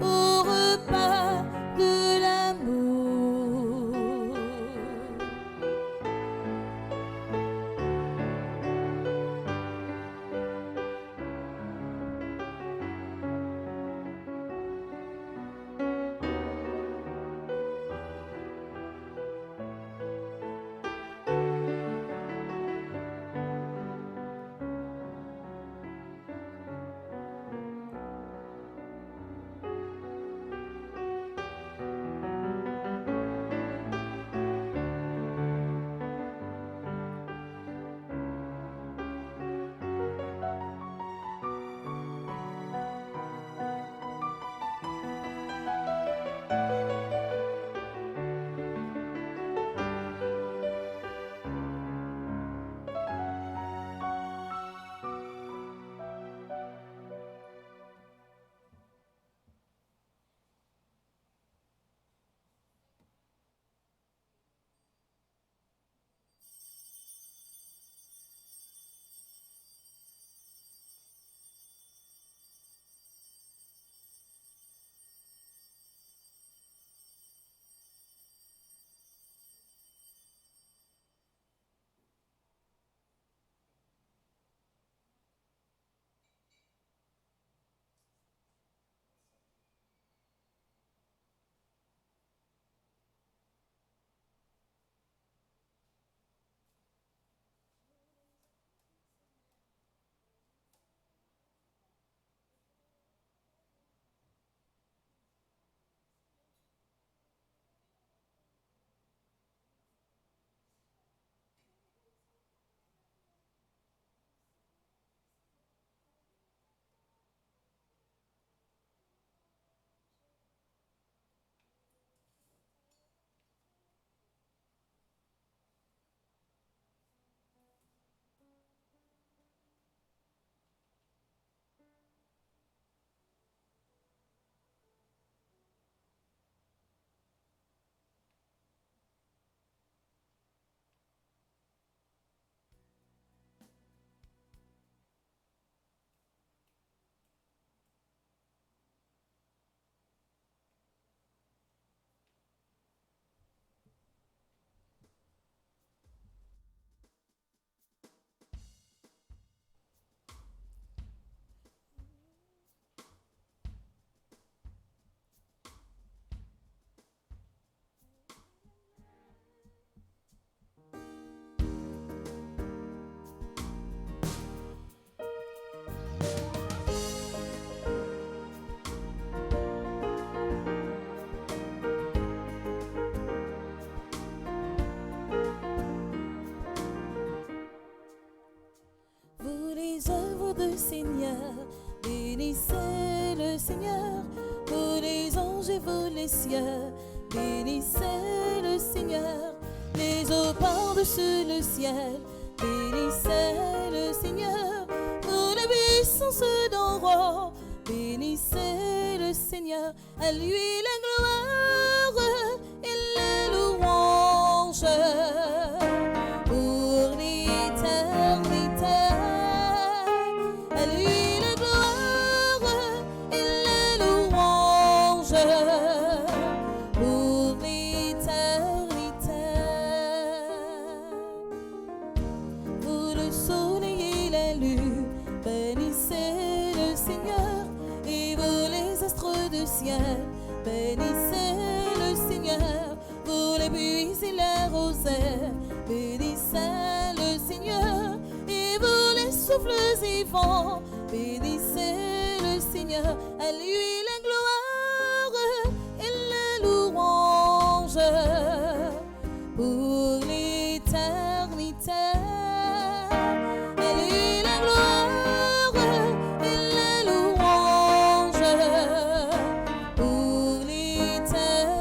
[SPEAKER 1] au repas de l'amour. Le Seigneur, bénissez le Seigneur, vous les anges et vous les cieux, bénissez le Seigneur, les eaux par-dessus le ciel, bénissez le Seigneur, vous les puissances d'en haut, bénissez le Seigneur, à lui la gloire et les louanges, pour les ciel, bénissez le Seigneur, vous les puits et les rosaires, bénissez le Seigneur, et vous les souffles et vents, bénissez le Seigneur, à lui la gloire et la louange pour l'éternité. À lui la gloire et la louange pour l'éternité.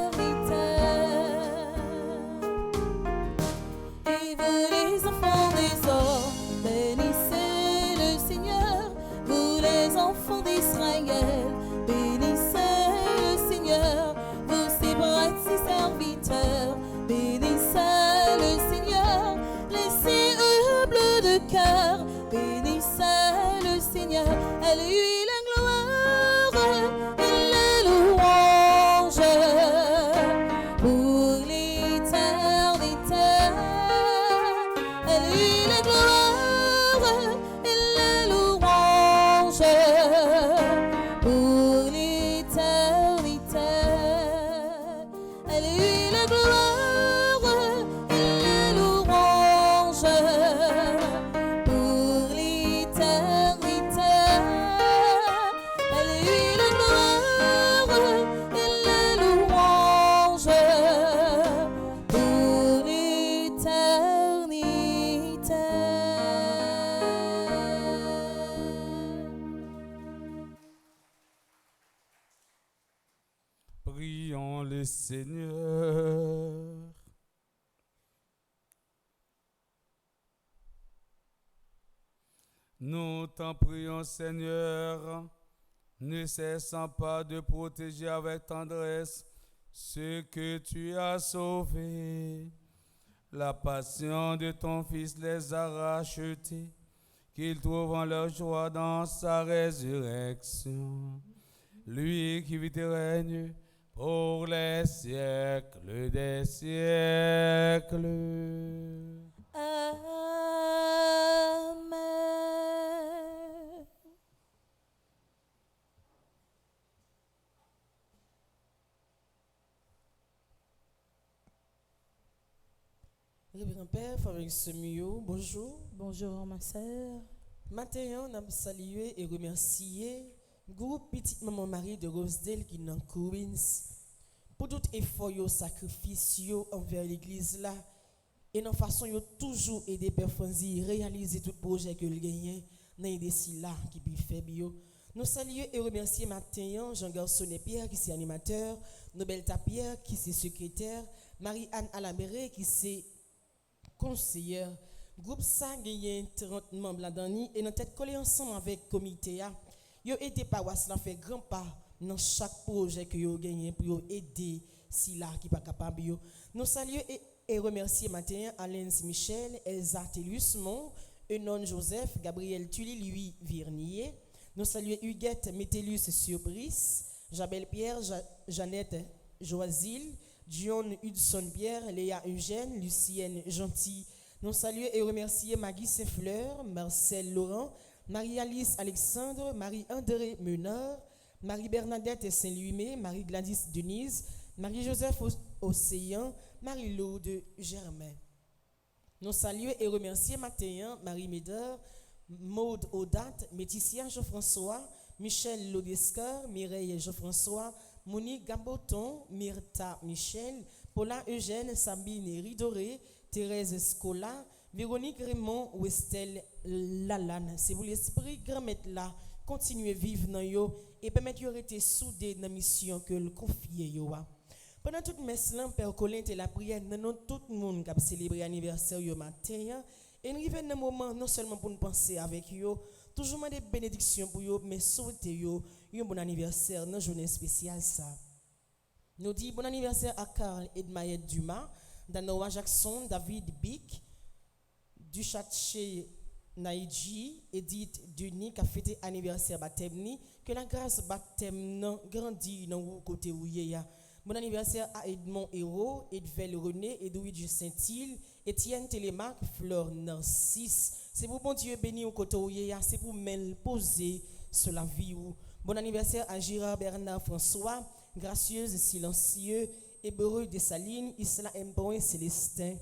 [SPEAKER 1] Et vous les enfants des hommes, bénissez le Seigneur, vous les enfants d'Israël, bénissez le Seigneur, vous ses prêtres, ses serviteurs, bénissez le Seigneur, laissez humbles de cœur, bénissez le Seigneur, à lui la gloire et la louange pour l'éternité. À lui la gloire et la louange pour l'éternité. À lui la gloire et la louange pour l'éternité. À lui la gloire et la louange pour l'éternité.
[SPEAKER 2] Prions le Seigneur. Nous t'en prions, Seigneur, ne cessant pas de protéger avec tendresse ceux que tu as sauvés. La passion de ton Fils les a rachetés, qu'ils trouvent leur joie dans sa résurrection. Lui qui vit et règne pour les siècles des siècles.
[SPEAKER 1] Amen.
[SPEAKER 4] Révérend Père, Frère Semio, bonjour.
[SPEAKER 1] Bonjour ma sœur.
[SPEAKER 4] Matin, on a salué et remercié groupe Petite Maman Marie de Rosedale qui dans Queens pour tout effort et sacrifice envers l'église là et dans façon yo toujours aider Père Franzi réaliser tout projet que le gagne dans aider si là qui puis fait bio. Nous saluer et remercier matin Jean Garçonnet Pierre qui c'est animateur, Nobel Tapierre qui c'est secrétaire, Marie-Anne Alaméré qui c'est conseillère. Groupe ça gagne 30 membres là-dedans et dans tête collé ensemble avec comité a. Yo aidé paroisse là fait grand pas dans chaque projet que yo gagné pour aider si là qui pas capable yo. Nous saluer et remercier matin Alain Michel, Elsa Tellusmont, Enon Joseph, Gabriel Tully Louis Virnier. Nous saluer Huguette Métellus Surprise, Jabel Pierre, Jeannette Joasil, Dion Hudson Pierre, Léa Eugène, Lucienne Gentil. Nous saluer et remercier Maggie Saint-Fleur, Marcel Laurent, Marie-Alice Alexandre, Marie-André Menard, Marie-Bernadette Saint-Louis, Marie-Gladys Denise, Marie-Joseph Océan, Marie-Laude Germain. Nous saluer et remercier Matéen, Marie Médard, Maude Audate, Méticia Jean-François, Michel Lodescar, Mireille Jean-François, Monique Gamboton, Myrta Michel, Paula Eugène, Sabine Ridoré, Thérèse Scola, Véronique Raymond, Westel Lalanne. C'est pour l'esprit grand mettre là, continuer vivre dans yo et permettre de rester soudé dans la mission que le confie yo. Pendant toute messe là, Père Colin et la prière, nous tout le monde qui a célébré l'anniversaire yo matin et nous arrivons dans un moment non seulement pour nous penser avec yo, toujours des bénédictions pour yo, mais souhaiter yo un bon anniversaire dans journée spéciale ça. Nous dit bon anniversaire à Carl Edmayer Dumas, Danoa Jackson, David Bick, Duchaché Naïdji, Edith Denis qui a fêté anniversaire baptême, que la grâce baptême grandit dans le côté où il y a. Bon anniversaire à Edmond Hérault, Edvel René, Edwidge Saint-Île, Étienne Télémaque, Fleur Narcisse. C'est pour bon Dieu béni au côté où il y a, c'est pour me poser sur la vie ou
[SPEAKER 5] Bon anniversaire à Gérard Bernard François, gracieuse, silencieux, hébreu Dessalines, Isla Mpoin Célestin.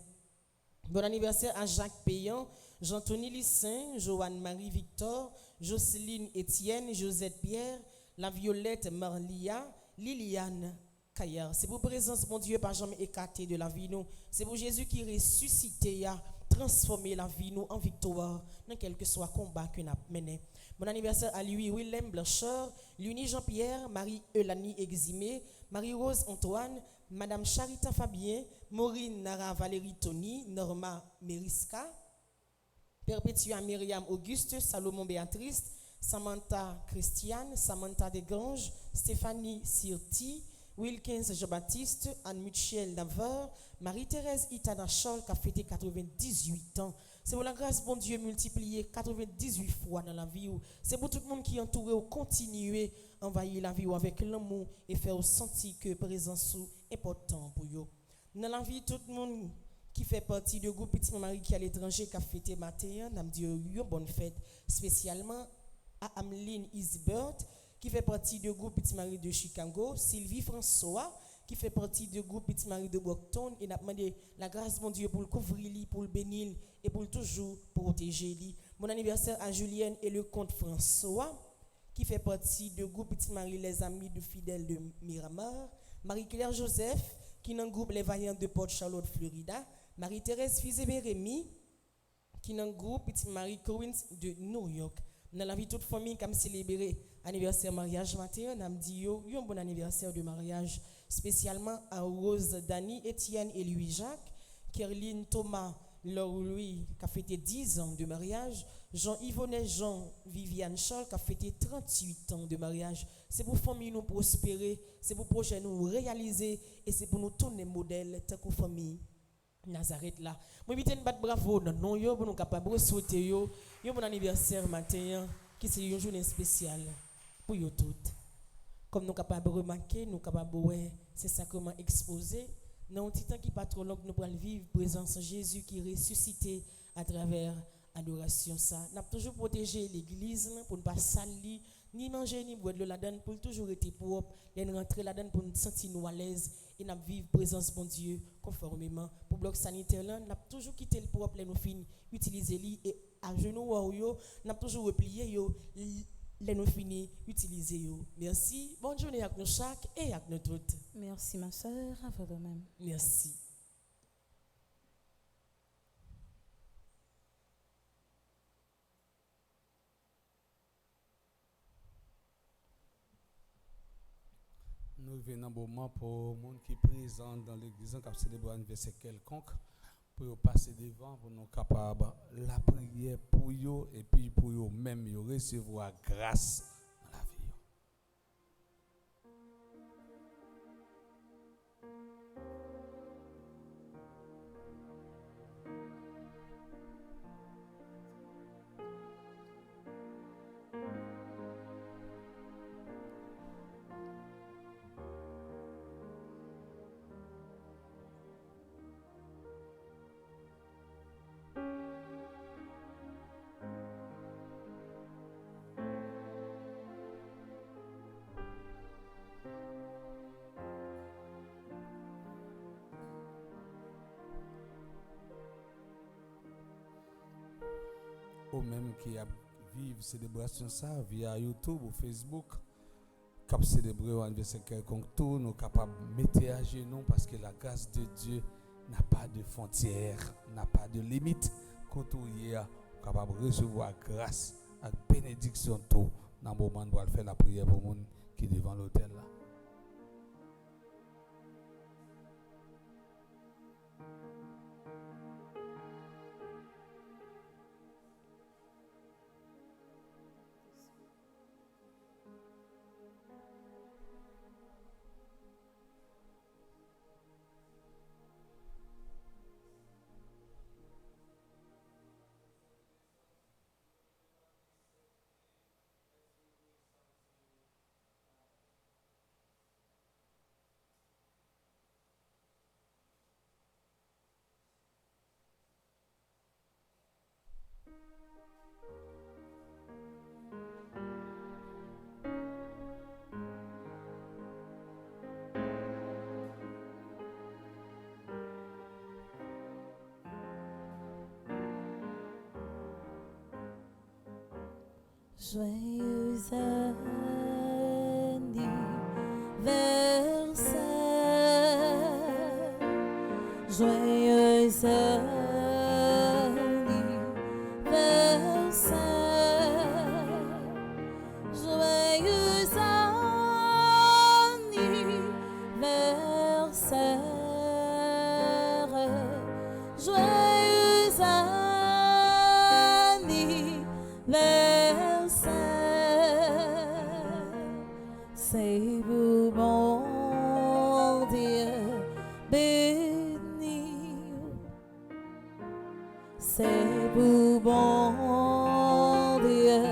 [SPEAKER 5] Bon anniversaire à Jacques Payan, Jean-Tony Lissin, Joanne Marie Victor, Jocelyne Étienne, Josette Pierre, la Violette Marlia, Liliane Caillard. C'est pour présence, mon Dieu, pas jamais écarté de la vie, nous. C'est pour Jésus qui ressuscité, a transformé la vie, nous, en victoire, dans quel que soit combat que nous avons mené. Bon anniversaire à lui, Willem Blanchard, Luni Jean-Pierre, Marie-Eulanie Eximé, Marie-Rose Antoine, Madame Charita Fabien, Maureen Nara Valérie Tony, Norma Meriska, Perpétua Myriam Auguste, Salomon Béatrice, Samantha Christiane, Samantha Desgranges, Stéphanie Sirti, Wilkins Jean-Baptiste, Anne-Michel Navarre, Marie-Thérèse Itana Chol qui a fêté 98 ans. C'est pour la grâce, bon Dieu, multipliée 98 fois dans la vie. C'est pour tout le monde qui est entouré ou continuer à envahir la vie avec l'amour et faire sentir que présence est important pour eux. Dans la vie, tout le monde qui fait partie du groupe Petit Marie qui est à l'étranger qui a fêté matin, nous disons une bonne fête, spécialement à Ameline Isbert qui fait partie du groupe Petit Marie de Chicago, Sylvie François qui fait partie du groupe Petit Marie de Brockton et n'a demandé la grâce mon Dieu pour le couvrir, pour le bénir et pour toujours protéger lui. Mon anniversaire à Julienne et le comte François qui fait partie du groupe Petit Marie les amis de fidèles de Miramar, Marie-Claire Joseph qui est dans le groupe les vaillants de Port Charlotte Florida, Marie-Thérèse Fizé-Bérémy qui est dans le groupe Petit Marie Coins de New York. Dans la vie de toute famille, comme célébrer anniversaire mariage matin, on a dit un bon anniversaire de mariage, spécialement à Rose, Dani, Étienne et Louis-Jacques, Kerline, Thomas, Laure Louis, qui a fêté 10 ans de mariage, Jean-Yvonnet, Jean-Viviane Charles, qui a fêté 38 ans de mariage. C'est pour famille nous prospérer, c'est pour projet nous réaliser et c'est pour nous tourner modèle tant que famille Nazareth là. Moi je battre bravo non yo pour nous capable souhaiter yo bon anniversaire matin qui c'est une journée spéciale pour yo toutes. Comme nous capable remarquer, nous capable ouais, c'est sacrement exposé dans un petit temps qui pas trop long nous pour vivre présence Jésus qui ressuscité à travers adoration ça. N'a toujours protégé l'église pour ne pas salir ni manger ni boire de la donne pour toujours être propre, les rentrer la donne pour nous sentir nous à l'aise et n'a vivre présence bon Dieu conformément pour bloc sanitaire là n'a toujours quitté le propre les nous fin utiliser lui et à genoux yo n'a toujours replié yo les nous fini utiliser yo. Merci, bonne journée avec nous chaque et avec nous toutes.
[SPEAKER 1] Merci ma sœur, à vous de même.
[SPEAKER 5] Merci.
[SPEAKER 2] Nous venons un moment pour les gens qui sont présents dans l'église, qui célèbrent un anniversaire quelconque, pour passer devant, pour nous capables la prière pour eux et puis pour eux même recevoir grâce dans la vie. Ou même qui a vivre célébration ça via YouTube ou Facebook, cap célébrer un anniversaire quelconque tout, nous capables mettre à genoux parce que la grâce de Dieu n'a pas de frontières, n'a pas de limite. Quand on est capable de recevoir grâce et bénédiction tout dans le moment où on faire la prière pour les gens qui sont devant l'autel là.
[SPEAKER 1] Joyeux anniversaire, joyeux anniversaire, joyeux anniversaire, joyeux anniversaire. C'est vous, mon Dieu, béni. C'est vous, mon Dieu,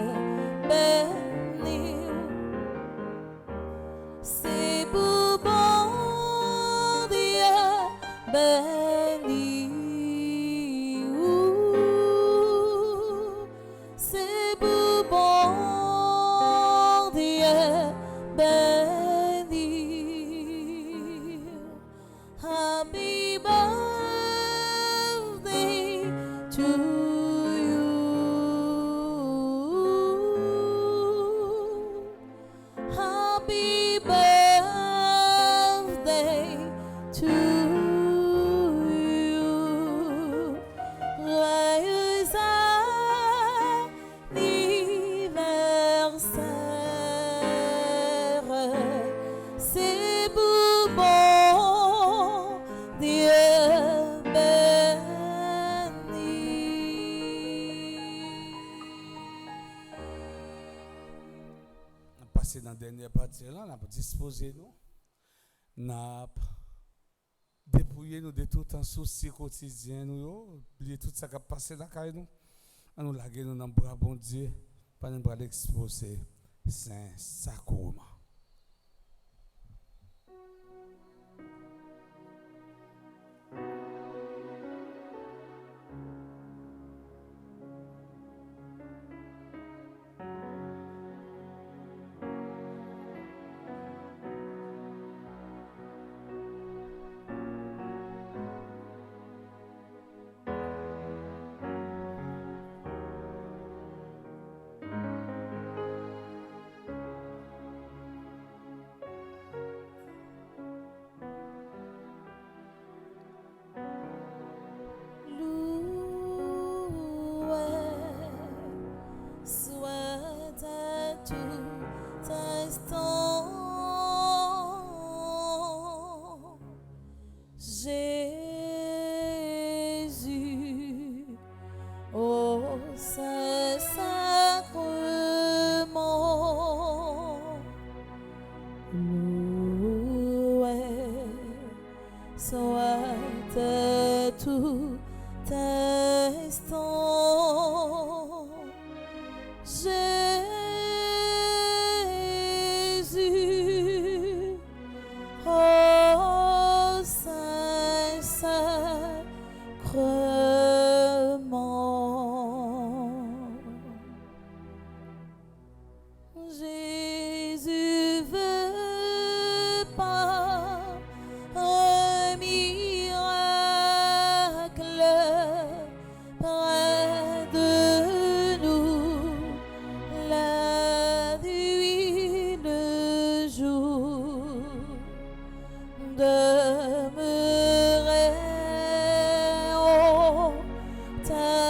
[SPEAKER 1] béni. C'est vous, bon Dieu, béni. C'est vous, bon Dieu, béni. Happy birthday to you. Happy birthday to you. Joyeux anniversaire. C'est vous, bon Dieu béni.
[SPEAKER 2] On a passé dans la dernière partie là, on a disposé nous. On a dépouillé nous de tout un souci quotidien nous, oublier tout ça qui a passé dans la carrière nous. On nous laguer nous dans le bras bon Dieu, pour nous bras l'exposer Saint Sacrement.
[SPEAKER 1] Soit à tout instant Jésus, ô Saint Sacrement, loué soit à tout instant Jésus, ô Saint Sacrement. Jésus veut par un miracle près de nous, la nuit, le jour, demeurer au tabernacle,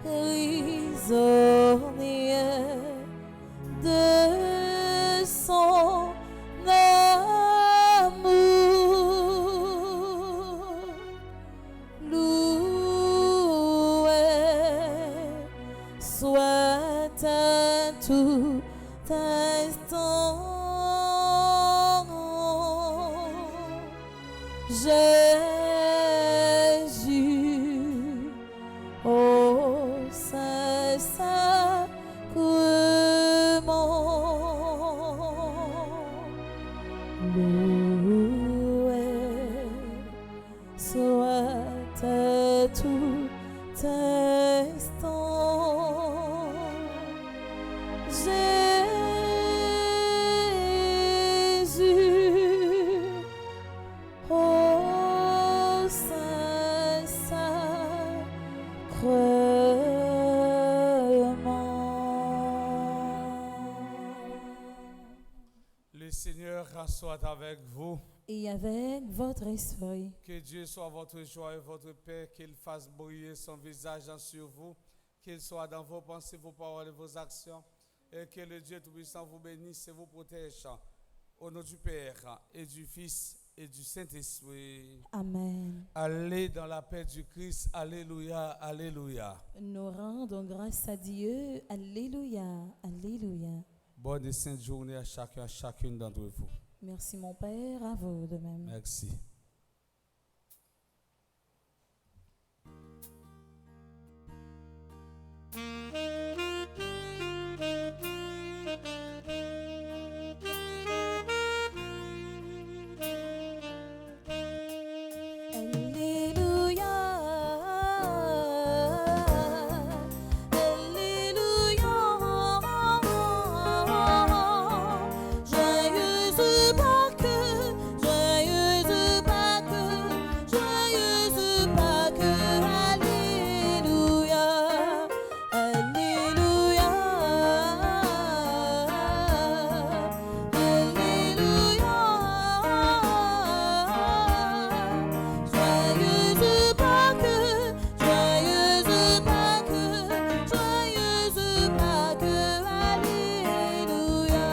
[SPEAKER 1] prisonnier de son amour. Loué soit à tout instant Jésus, ô Saint Sacrement. Loué soit à tout instant Jésus, ô
[SPEAKER 2] soit avec vous.
[SPEAKER 1] et avec votre esprit.
[SPEAKER 2] Que Dieu soit votre joie et votre paix, qu'il fasse briller son visage sur vous, qu'il soit dans vos pensées, vos paroles et vos actions, et que le Dieu Tout-Puissant vous bénisse et vous protège. Au nom du Père et du Fils et du Saint-Esprit.
[SPEAKER 1] Amen.
[SPEAKER 2] Allez dans la paix du Christ. Alléluia, alléluia.
[SPEAKER 1] Nous rendons grâce à Dieu. Alléluia, alléluia.
[SPEAKER 2] Bonne et sainte journée à chacun, à chacune d'entre vous.
[SPEAKER 1] Merci mon Père, à vous de même.
[SPEAKER 2] Merci.
[SPEAKER 1] Alléluia, alléluia. Joyeuse Pâques, joyeuse Pâques, joyeuse Pâques. Alléluia, alléluia, alléluia. Joyeuse Pâques, joyeuse Pâques, joyeuse Pâques, alléluia.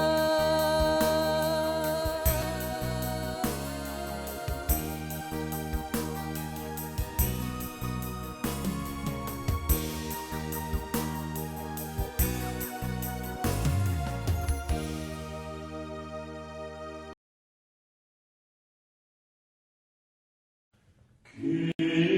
[SPEAKER 6] Kyrie